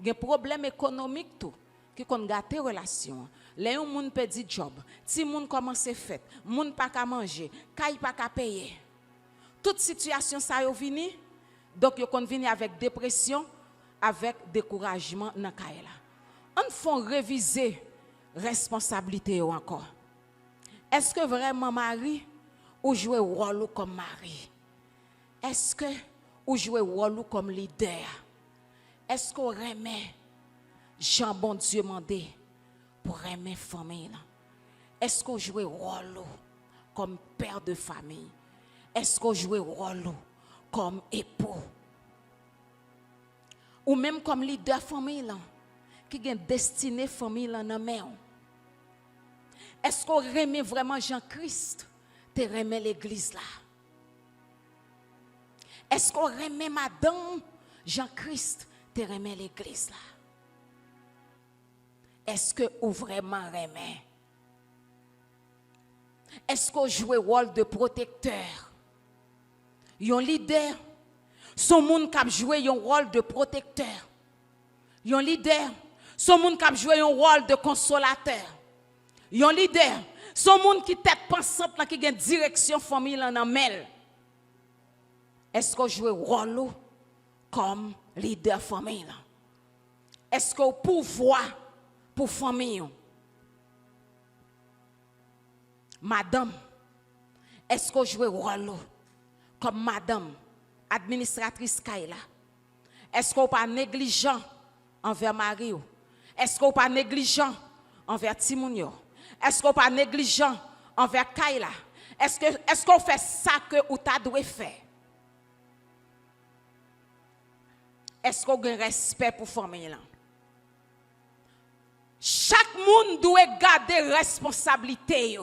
Gen problème économique tout qui kon gâter relation. Les un moun perdit job, ti moun commence fait, moun pas ka manger, kay pas ka payer. Toute situation ça yo vini, donc yo kon vini avec dépression, avec découragement dans kay la. On font réviser responsabilité encore. Est-ce que vraiment Marie ou jouer rôle comme mari? Est-ce que ou jouer rôle comme leader? Est-ce qu'on remet Jean bon Dieu mandé pour aimer famille? Est-ce qu'on joue rôle comme père de famille? Est-ce qu'on joue rôle comme époux? Ou même comme leader famille qui a destiné famille dans main? Est-ce qu'on remet vraiment Jean-Christ? Te remet l'église là? Est-ce qu'on remet madame Jean-Christ? Te remet l'église là? Est-ce que vous vraiment remet? Est-ce qu'on joue le rôle de protecteur? Yon leader, son monde qui a joué un rôle de protecteur. Yon leader, son monde qui a joué un rôle de consolateur. Yon leader, son monde qui tête pensante qui a une direction famille en mel. Est-ce qu'on joue le rôle comme leader famille? Est-ce qu'on pouvoir pour famille? Madame, est-ce que vous jouez rôle comme madame, administratrice Kaila? Est-ce que vous pas négligent envers Marie? Est-ce que vous pas négligent envers Timounio? Est-ce que vous pas négligent envers Kaila? Est-ce que vous faites ça que vous avez faire? Est-ce que vous avez respect pour famille là? Chaque monde doit garder responsabilité.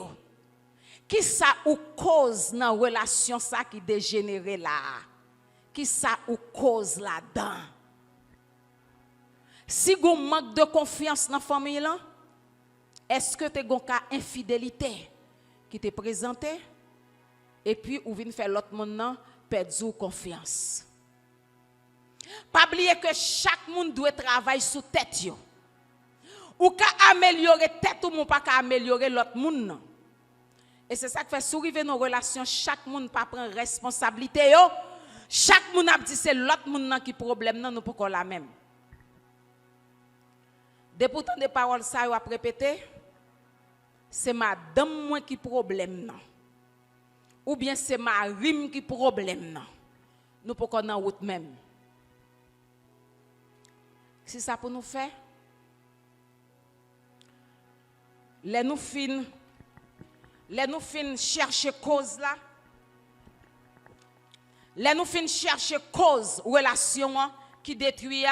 Qui ça ou cause dans relation ça qui dégénère là? Qui ça ou cause là-dedans? Si vous manque de confiance dans la famille là, est-ce que tu as une infidélité qui t'est présentée et puis ou vient faire l'autre monde perdre confiance? Pas oublier que chaque monde doit travailler sous tête yo. Ou ka améliorer tête ou mon pas ka améliorer l'autre monde. Et c'est ça qui fait souriver nos relations, chaque monde pas prendre responsabilité yo. Chaque monde a dit c'est l'autre monde qui problème non nous pas la même. De pourtant des paroles ça yo a répéter, c'est madame moi qui problème non. Ou bien c'est ma rime qui problème non. Nous pas qu'on en route même. Si ça pour nous faire, les nous fin les nous fin chercher cause là. Les nous fin chercher cause relation qui détruit.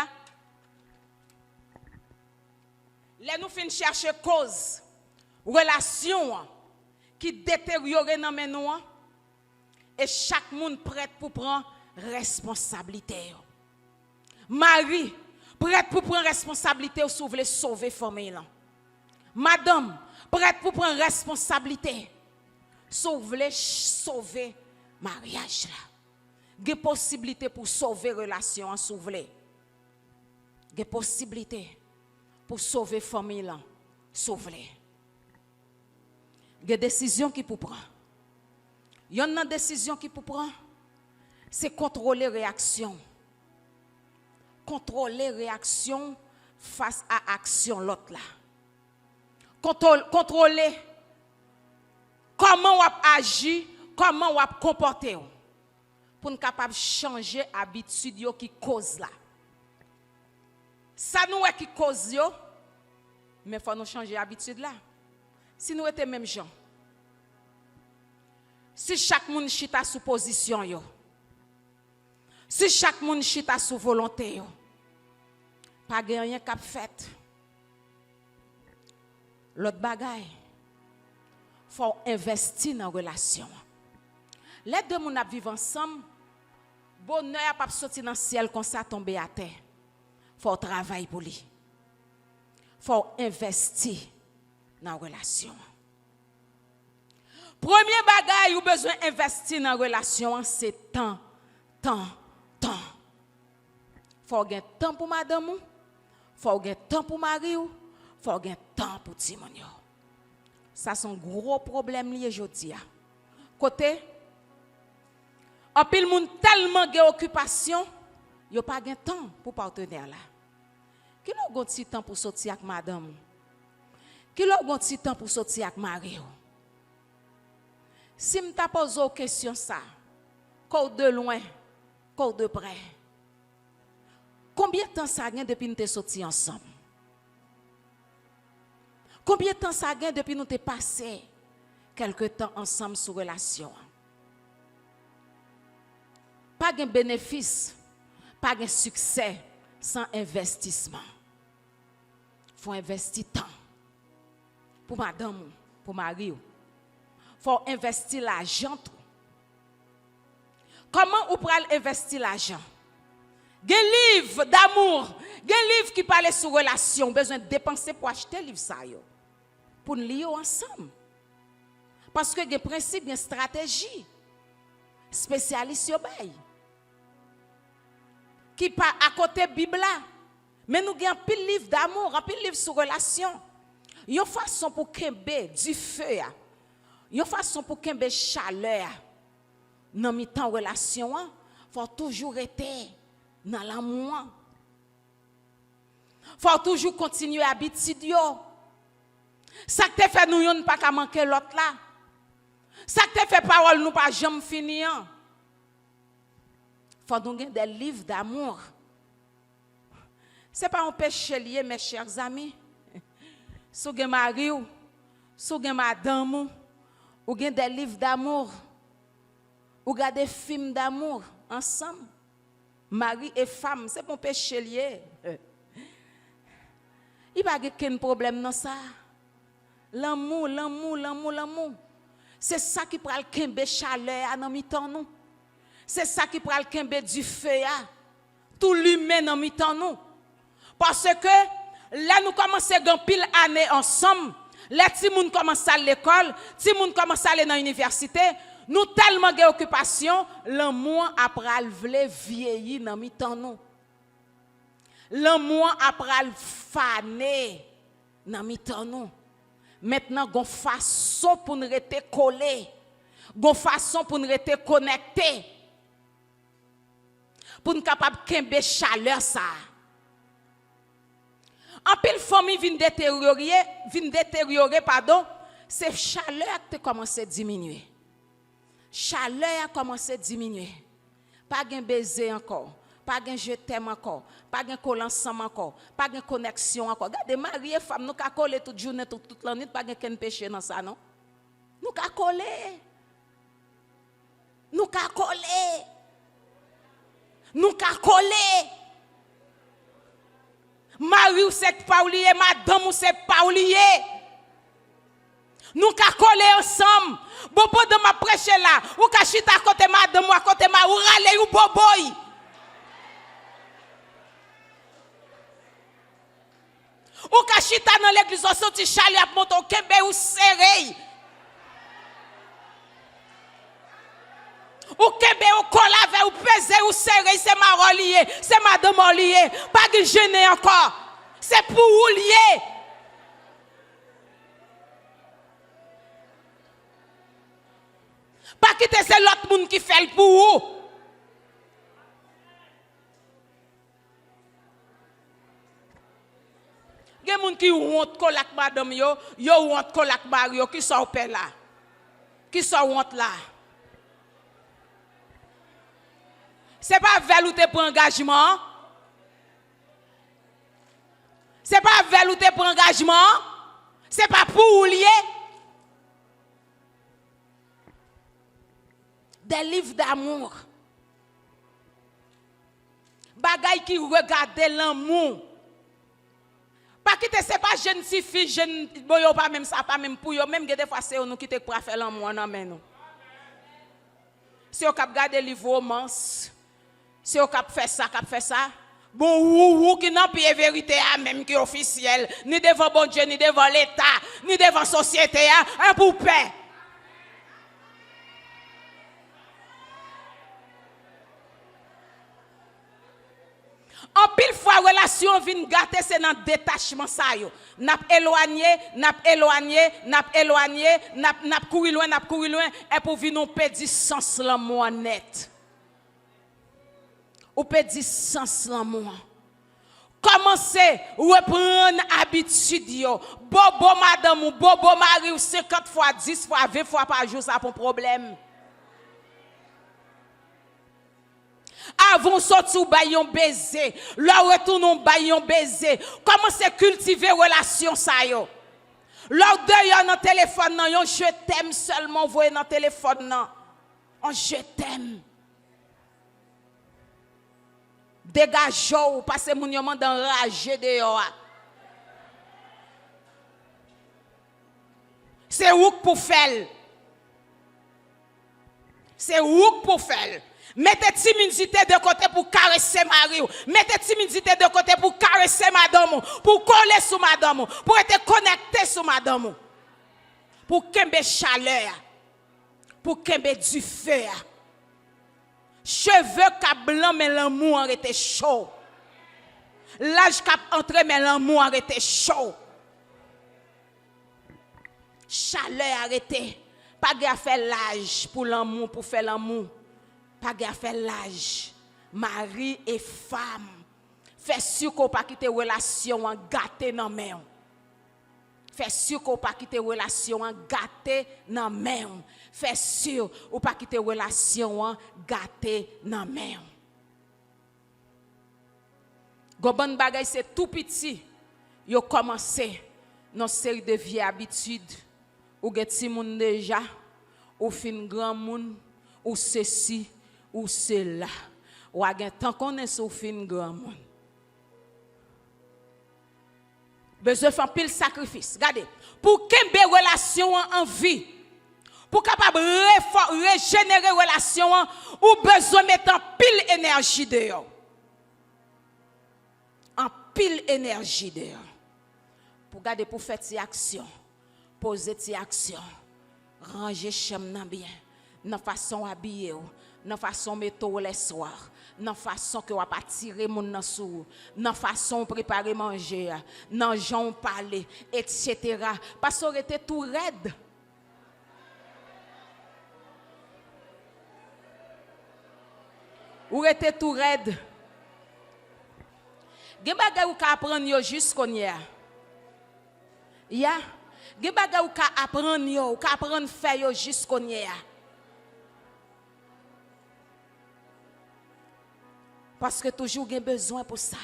Les nous fin chercher cause relation qui détériore dans nous. Et chaque monde prête pour prendre responsabilité. Marie prête pour prendre responsabilité si vous voulez sauver la famille. Madame prête pour prendre responsabilité si vous voulez sauver le mariage. Il y a possibilité pour sauver la relation si vous voulez. Il y a possibilité pour sauver la famille si vous voulez. Il y a des décisions qui pour prendre. Il y a une décision qui pour prendre. C'est contrôler réaction. Contrôler réaction face à action l'autre là. Contrôler comment on agit, comment on comporter pour nous capable changer habitude qui cause là. Ça nous est qui cause yo, mais faut nous changer habitude là. Si nous étions même gens. Si chaque monde chita sous position yo. Si chaque monde chita sous volonté yo. Pas rien cap fait. L'autre bagaille, faut investir dans la relation. Les deux moun vivent ensemble, bonheur pas sortir dans le ciel comme ça tomber à terre. Faut travailler pour lui. Faut investir dans la relation. Premier bagaille ou besoin investir dans la relation, c'est temps. Faut gagner temps pour madame, faut gagner temps pour mari, faut gagner temps pour Timon. Ça c'est un gros problème lié aujourd'hui. Côté en pile moun tellement de occupation, yo pas gain temps pour partenaire là. Qui l'a gon ti temps pour sortir avec madame? Qui l'a gon ti temps pour sortir avec mari? Si m'ta pose une question ça, ko de loin, ko de près. Combien de temps ça gain depuis nous te sorti ensemble? Combien de temps ça gain depuis nous te passé quelque temps ensemble sous relation? Pas de bénéfice, pas de succès sans investissement. Il faut investir temps pour madame, pour mari. Il faut investir l'argent. Comment vous pouvez investir l'argent? Des livres d'amour, des livres qui parlent sur relation, besoin de dépenser pour acheter livre ça pour nous lire ensemble. Parce que des principes, des stratégies spécialistes yo bay. Qui pas à côté Bible là. Mais nous avons un pile livre d'amour, un pile livre sur relation. Il y a une façon pour kembe du feu. Il y a une façon pour kembe chaleur. Dans mi temps relation, faut toujours être dans l'amour. Faut toujours continuer à habitude yo. Ça te fait nous yon pas qu'à manquer l'autre là. Ça te fait parole nous pas jamais finir. Faut nous gagner des livres d'amour. C'est pas un péché lié mes chers amis. Si vous avez mari, si vous avez madame, vous avez des livres d'amour. Vous avez des films d'amour ensemble. Mari et femme, c'est pas un péché lié. Il n'y a pas de problème dans ça. L'amour. C'est ça qui prend le kembe chaleur dans mi-temps nous. C'est ça qui prend le kembe du feu. Tout l'humain dans mi-temps nous. Parce que là nous commençons à pile année ensemble. Les petits moun commencent à l'école, petits moun commencent à aller dans l'université. Nous tellement d'occupations, l'amour après le vieillir dans mi-temps nous. L'amour après le faner dans mi-temps nous. Maintenant, gon façon pour nous rester collés, gon façon pour nous rester connectés, pour nous capable kembe chaleur ça. En pile famille vient détériorer, c'est chaleur qui commence à diminuer. Chaleur a commencé à diminuer. Pas de baiser encore. Pas de je t'aime encore, pas de coller ensemble encore, pas de connexion encore. Regardez, mariés, femmes, nous avons collé toute journée, toute la nuit, pas de péché dans ça, non? Nous Nous ka coller. Nous ka coller. Nous ka coller. Mari ou c'est pas oublié, madame ou c'est pas oublié. Nous ka coller ensemble. Bobo de ma prêcher là, ou ka chita à côté madame ou à côté ma ou rale ou boboy. Ou ka chita dans l'église ou sorti chali ap monto kembe ou serré. Ou kembe ou kolave ou pese ou serré, c'est ma relié, c'est madame lié. Pas de gêner encore. C'est pour ou lié. Pas quitter c'est l'autre monde qui fait le pour vous. Il y a des gens qui honte kolak madame yo honte kolak Mario qui sont au là. Qui sont honte là. C'est pas velouté pour engagement. C'est pas velouté pour engagement. C'est pas pour lier. Des livres d'amour. Bagay qui regarde l'amour. Pas quitter c'est pas jeune si fille jeune boyo pas même ça pas même pour yo même des fois c'est nous qui te pour faire l'amour non mais nous. Si on cap garder livre romance, si on cap faire ça. Bon ou qui n'a pas vérité même qui officiel ni devant bon Dieu ni devant l'état ni devant société un pour paix. En pile fois relation vient gâter c'est dans détachement ça yo. N'a éloigné n'a courir loin et pour venir nous perdre sens l'amour net. Ou perdre sens l'amour. Commencez reprendre habitude yo. Bobo madame ou bobo mari ou 50 fois 10 fois 20 fois par jour ça pour problème. Avant sortir bayon baiser, là retourne bayon baiser. Commencez à cultiver relation ça yo. Là d'ailleurs dans téléphone nan yon je t'aime seulement voyez dans téléphone nan. On je t'aime. Dégage ou passez moun yon mande enragé dehors. C'est ouk pour faire. C'est ouk pour faire. Mettez timidité de côté pour caresser Marie. Mettez timidité de côté pour caresser madame. Pour coller sur madame. Pour être connecté sur madame. Pour kembe chaleur. Pour kembe du feu. Cheveux cap blanc mais l'amour était chaud. L'âge cap entré mais l'amour était chaud. Chaleur arrêté. Pas de faire l'âge pour l'amour, pour faire l'amour. Pas de faire l'âge. Mari et femme. Fais sûr qu'on pas quitter relation en gâté dans main. Fais sûr qu'on pas quitter relation en gâté dans main. Fais sûr ou pas quitter relation en gâté dans main. Gobon bagay c'est tout petit. Yo commencé dans série de vieilles habitudes. Ou get si moun déjà, ou fin grand moun, ou ceci, ou cela. Ou a gen tant qu'on est sous fin grand moun. Besoin faire pile sacrifice. Regardez, pour kembe relation en vie, pour capable régénérer relation, ou besoin mettre en pile énergie dehors. En pile énergie dehors. Pour garder pour faire ces actions. Poser tes actions, ranger chambre bien, dans façon habiller, dans façon mettre les soirs, dans façon que on pas tirer mon nan sou, dans façon préparer manger, dans gens parler, etc. Parce qu'on était tout raide. Ou était tout raide. Gen bagay ou ka apprendre yo jusqu'on y a. Ya Ge bagay ou ka apprendre yo, ou ka apprendre faire yo jusqu'on y a. Parce que toujours gen besoin pour ça.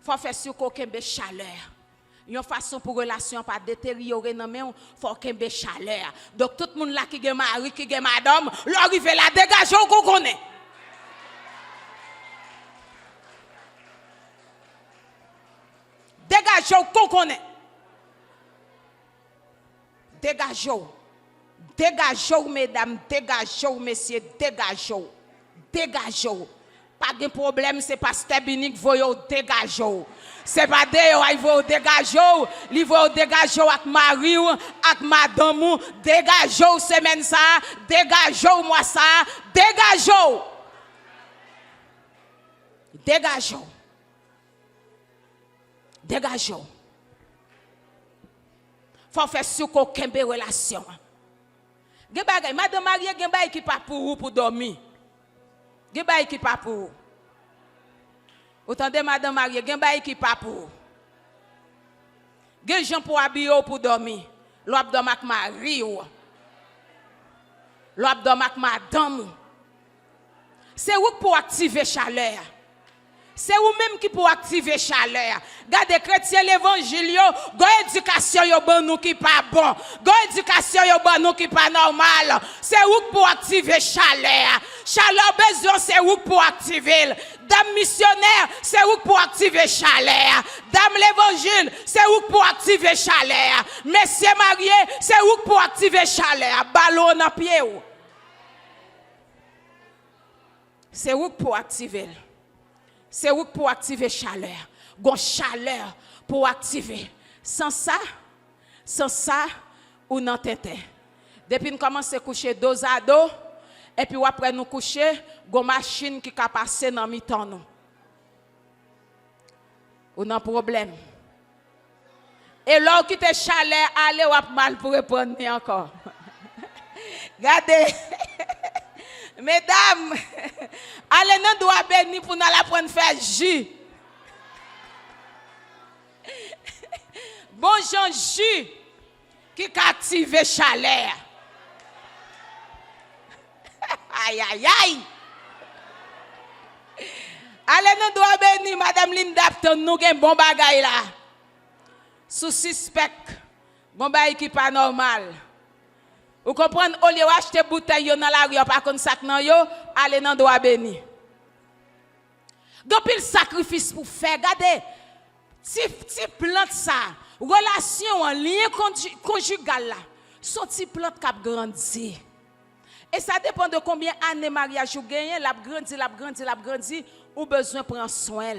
Faut faire sûr qu'on kembe chaleur. Une façon pour relation pas détériorer non mais faut qu'il y ait chaleur. Donc tout le monde là qui est mari, qui est madame, l'arrive là dégage qu'on connaît. Dégage qu'on connaît. Dégage. Dégage mesdames, dégage messieurs, dégage. Dégage. Pas de problème, c'est pasteur Binic voyo dégage. C'est pas de il faut dégage, il faut dégage avec mari avec madame, dégage semaine ça, dégage moi ça, dégage. Dégage. Dégage. Faut faire sur qu'aucun relation. Madame Marie, gen bay qui pas pour dormir. Gen bay qui pas pour. Autant de madame Marie, gen bay qui pas pour. Gen gens pour habiller pour dormir. L'op dorm ak mari ou. L'op dorm ak madame. C'est où pour activer chaleur. C'est vous-même qui pour activer chaleur. Gardez chrétien l'évangile, go éducation yo bon nous qui pas bon. Go éducation yo bon nous qui pas normal. C'est vous pour activer chaleur. Chaleur besoin c'est vous pour activer. Dame missionnaire, c'est vous pour activer chaleur. Dame l'évangile, c'est vous pour activer chaleur. Messieurs mariés, c'est vous pour activer chaleur. Ballon dans pied ou. C'est vous pour activer. C'est où pour activer chaleur. Gon chaleur pour activer. Sans ça, ou non tête. Depuis nous commençons à coucher dos à dos, et puis après nous coucher, gon machine qui a passé dans mi-temps nous. Ou non problème. Et là qui te chaleur, allez ou mal pour répondre encore. Regardez. Mesdames, allez nous doit béni pour nous la prendre faire jus. Bon Jean jus qui active chaleur. Aïe aïe aïe. Allez nous doit béni madame Linda nous gen bon bagay là. Sous suspect bon bagay qui pas normal. Vous comprenez, au lieu d'acheter bouteille dans la rue, pas comme sac nan yo, allez dans doigt béni. Donc il sacrifice pour faire, regardez, si plante ça, relation en lien conjugal là, son petit plante qui grandi. Et ça dépend de combien d'années mariage vous gagnez, l'a grandi, ou besoin prendre soin,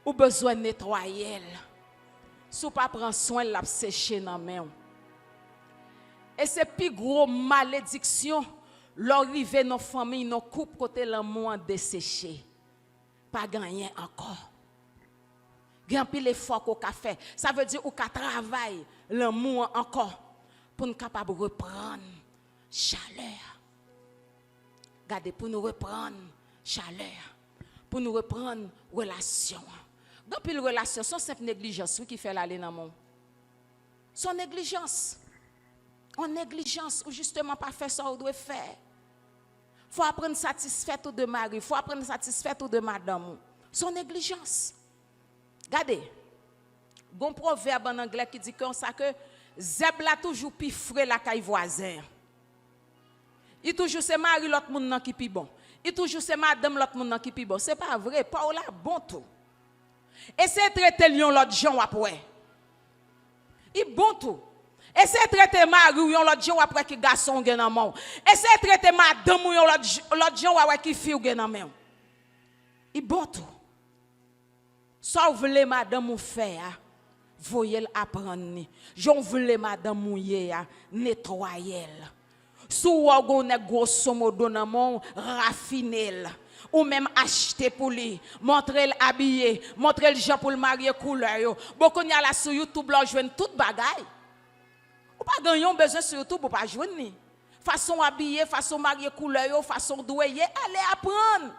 ou besoin nettoyer. Si vous pas prendre soin, l'a sécher dans main. Et c'est plus gros malédiction, l'arrivée dans nos familles, nos couples, côté l'amour desséché. Pas gagné encore. Gagne pile l'effort qu'on a fait. Ça veut dire qu'on travaille l'amour encore pour nous capable de reprendre chaleur. Regardez, pour nous reprendre chaleur, pour nous reprendre relation. Gagne pile relation, c'est cette négligence qui fait l'aller dans le monde. Son négligence. En négligence ou justement pas faire ça ou doit faire. Faut apprendre satisfaire tout de mari, faut apprendre satisfaire tout de madame. Son négligence. Regardez. Bon proverbe en anglais qui dit comme ça que zèbre la toujours pi frais la caille voisin. Il toujours c'est mari l'autre monde qui pi bon. Il toujours c'est madame l'autre monde qui pi bon. C'est pas vrai, pas là bon tout. Et c'est traiter lion l'autre gens après. Il bon tout. Et c'est traiter mari ou l'autre gens après qui garçon gen nan main. Et c'est traiter madame ou l'autre gens après qui fille gen nan main. Il bon tout. Ça voulez madame ou faire, voyez apprendre. J'on voulais madame mouiller, nettoyer. Sou wagon grosso modo nan mon raffiner. Ou même acheter pour lui, montrer l'habillé, montrer le gens pour le marier couleur. Beaucoup n'y a là sur YouTube là joindre toute bagaille. Ou pas gagnon besoin sur YouTube pour pas joindre ni. Façon habillé, façon marier couleur, façon douiller, allez apprendre.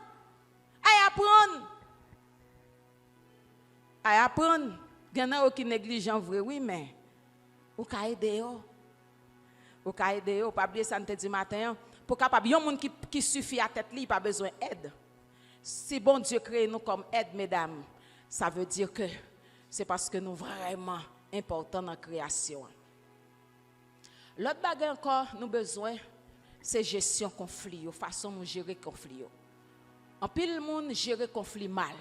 Allez apprendre. Allez apprendre. Gagnon qui négligent vrai oui mais ou ka aider yo. Ou ka aider yo, pas oublier ça te dit matin pour capable yon monde qui suffit à tête li pas besoin aide. Si bon Dieu crée nous comme aide mesdames, ça veut dire que c'est parce que nous vraiment important dans la création. L'autre bagage encore, nous besoin, c'est gestion conflit, façon de gérer conflit. En pile monde gérer conflit mal.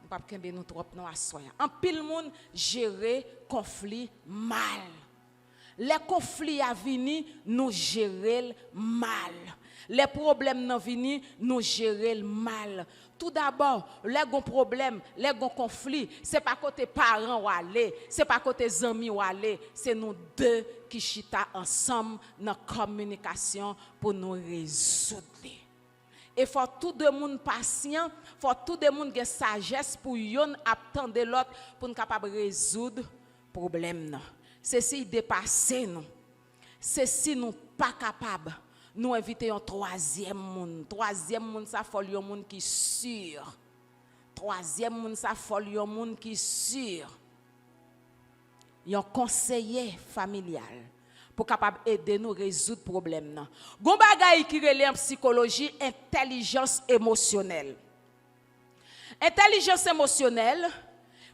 Nous pas kembe nous trop non assoya. En pile monde gérer conflit mal. Les conflits à venir, nous gérer mal. Les problèmes n'ont venu, nous gérer mal. Tout d'abord, les gros problèmes, les gros conflits, c'est pas côté parents ou aller, c'est pas côté amis ou aller, c'est nous deux qui chita ensemble dans la communication pour nous résoudre. Et faut tout le monde patient, faut tout le monde ait sagesse pour yon attendre l'autre pour nous capable résoudre problème. C'est si dépasser nous. C'est si nous pas capable. Nous invitons un troisième monde. Troisième monde, ça faut un monde qui sûr. Troisième monde, ça faut un monde qui sûr. Un conseiller familial pour capable aider nous résoudre problème nan. Gon bagay qui relève en psychologie intelligence émotionnelle. Intelligence émotionnelle,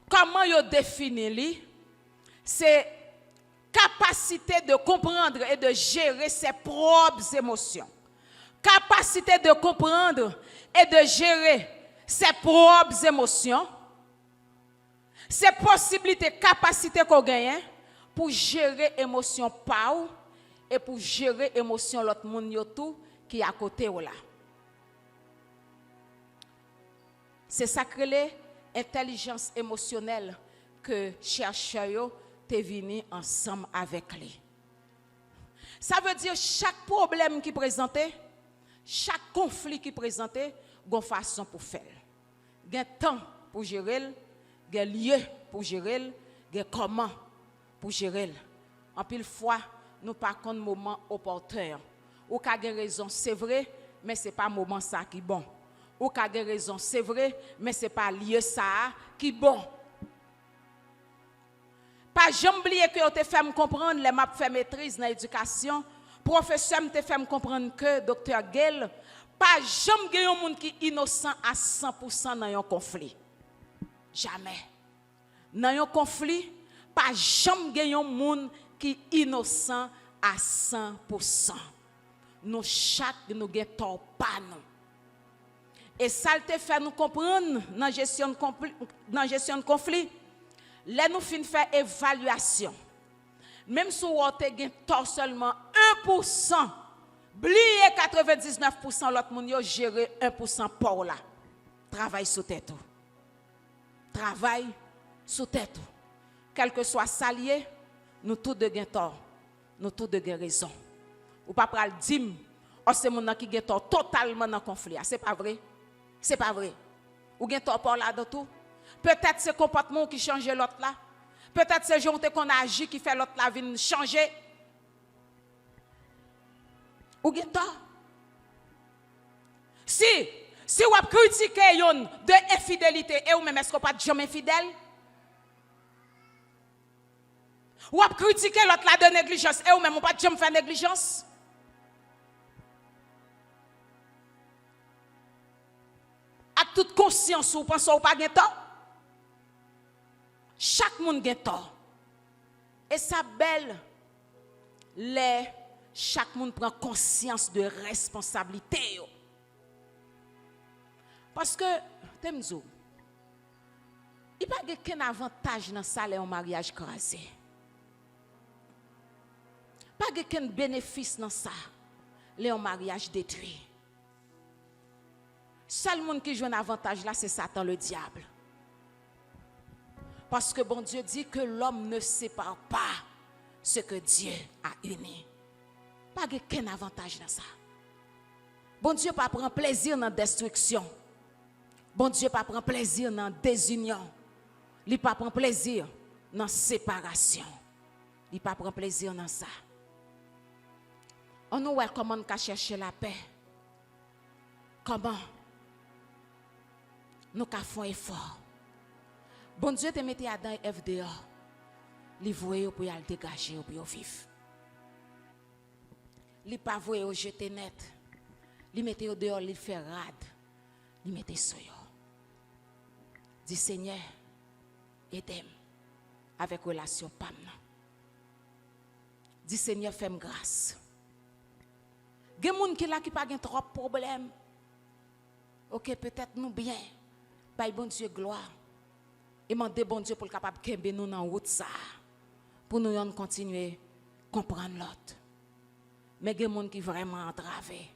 comment yo définit li? C'est capacité de comprendre et de gérer ses propres émotions. Capacité de comprendre et de gérer ses propres émotions. C'est possibilité, capacité qu'on gagne pour gérer émotion pa et pour gérer émotion l'autre monde yo tout qui à côté ou là. C'est ça que l'intelligence émotionnelle que chercheurs yo t'es venu ensemble avec lui. Ça veut dire chaque problème qui présentait, chaque conflit qui présentait, gon façon pour faire. Gen temps pour gérer, gen lieu pour gérer, gen comment pour gérer. En pile fois, nous pas contre moment opportun. Ou ka gen raison, c'est vrai, mais c'est pas moment ça qui bon. Ou ka gen raison, c'est vrai, mais c'est pas lieu ça qui bon. Pas jamais oublier que te fait me comprendre les m'a fait maîtrise dans l'éducation. Professeur me fait me comprendre que docteur Gell pas jamais gagner un monde qui innocent à 100% dans un conflit. Jamais. Dans un conflit, pas jamais gagner un monde qui innocent à 100%. Nous chaque nous gagne tort pas nous. Et ça te fait nous comprendre dans gestion de conflit. Là, nous finissons faire évaluation. Même si vous avez seulement 1%, blié 99%, l'autre monde a géré 1% pour là. Travail sous tête. Travail sous tête. Quel que soit salier, nous tous de gain tort. Nous tous de gain raison. Ou pas pral dire, oh c'est mon qui gain tort totalement dans le conflit. C'est pas vrai. C'est pas vrai. Ou gain tort pour là dans tout. Peut-être c'est comportement qui change l'autre là. Peut-être c'est jonté qu'on agit qui fait l'autre là venir changer. Ou gen tort. Si vous critiquez yon de infidélité et ou même est-ce qu'on pas jamais infidèle? Ou critiquer l'autre là de négligence et ou même on pas jamais faire négligence? À toute conscience ou pensez ou pas gen tort? Chaque monde gagne tort. Et ça belle, chaque monde prend conscience de responsabilité. Parce que, temzo, il n'y a pas aucun avantage dans ça, un mariage crasé. Pas aucun bénéfice dans ça, un mariage détruit. Seul monde qui joue un avantage là, c'est Satan, le diable. Parce que bon Dieu dit que l'homme ne sépare pas ce que Dieu a uni. Pas aucun avantage dans ça. Bon Dieu pas prend plaisir dans la destruction. Bon Dieu pas prend plaisir dans la désunion. Il pas prend plaisir dans la séparation. Il pas prend plaisir dans ça. On nous voit comment on chercher la paix. Comment nous faisons effort. Bon Dieu te mette Adam et Ève dehors. Li voye pour y aller dégager pour y vivre. Li pas voye au jeter net. Li mette au dehors, li fait rade. Li mette soyo. Dis Seigneur, aide-moi. avec relation pam. Dis Seigneur, fais-moi grâce. Il y a des gens qui n'ont pas trop de problèmes. Ok, peut-être nous bien. Paye bon Dieu gloire. Et demander bon Dieu pour le capable de nous dans la route ça. Pour nous continuer à comprendre l'autre. Mais il y a des gens qui sont vraiment entravés.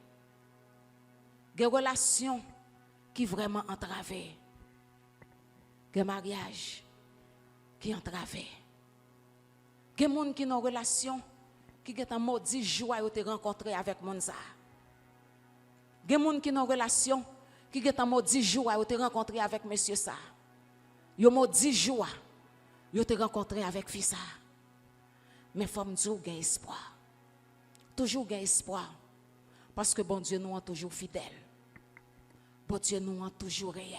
Il y a des relations qui sont vraiment entravées. Il y a des mariages qui sont entravés. Il y a des gens qui ont une relation qui ont un maudit joie de rencontrer avec mon ça. Il y a des gens qui ont une relation qui ont un maudit joie de rencontrer avec monsieur ça. Il y a un maudit joie de rencontrer avec fils ça. Mais il faut me dire qu'il y a espoir. Toujours il y a espoir. Parce que bon Dieu nous est toujours fidèle. Bon Dieu nous est toujours réel.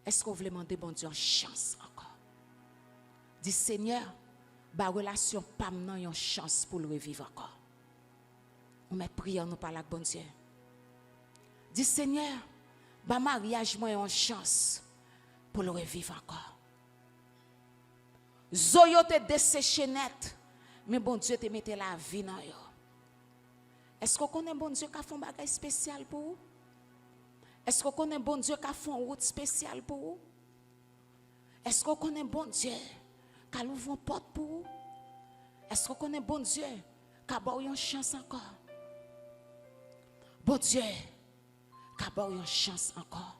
Est-ce que vous voulez demander bon Dieu une chance encore? Dis Seigneur, la relation pas maintenant une chance pour le revivre encore. On met prière nous par la bon Dieu. Dis Seigneur, le mariage moi une chance pour le revivre encore. Zoyo te desséché net, mais bon Dieu te mette la vie dans yo. Est-ce qu'on connaît bon Dieu qui a fait un bagage spécial pour vous? Est-ce qu'on connaît bon Dieu qui a fait une route spéciale pour vous? Est-ce qu'on connaît bon Dieu qui a ouvert une porte pour vous? Est-ce qu'on connaît bon Dieu qui a donné une chance encore? Bon Dieu qui a donné une chance encore.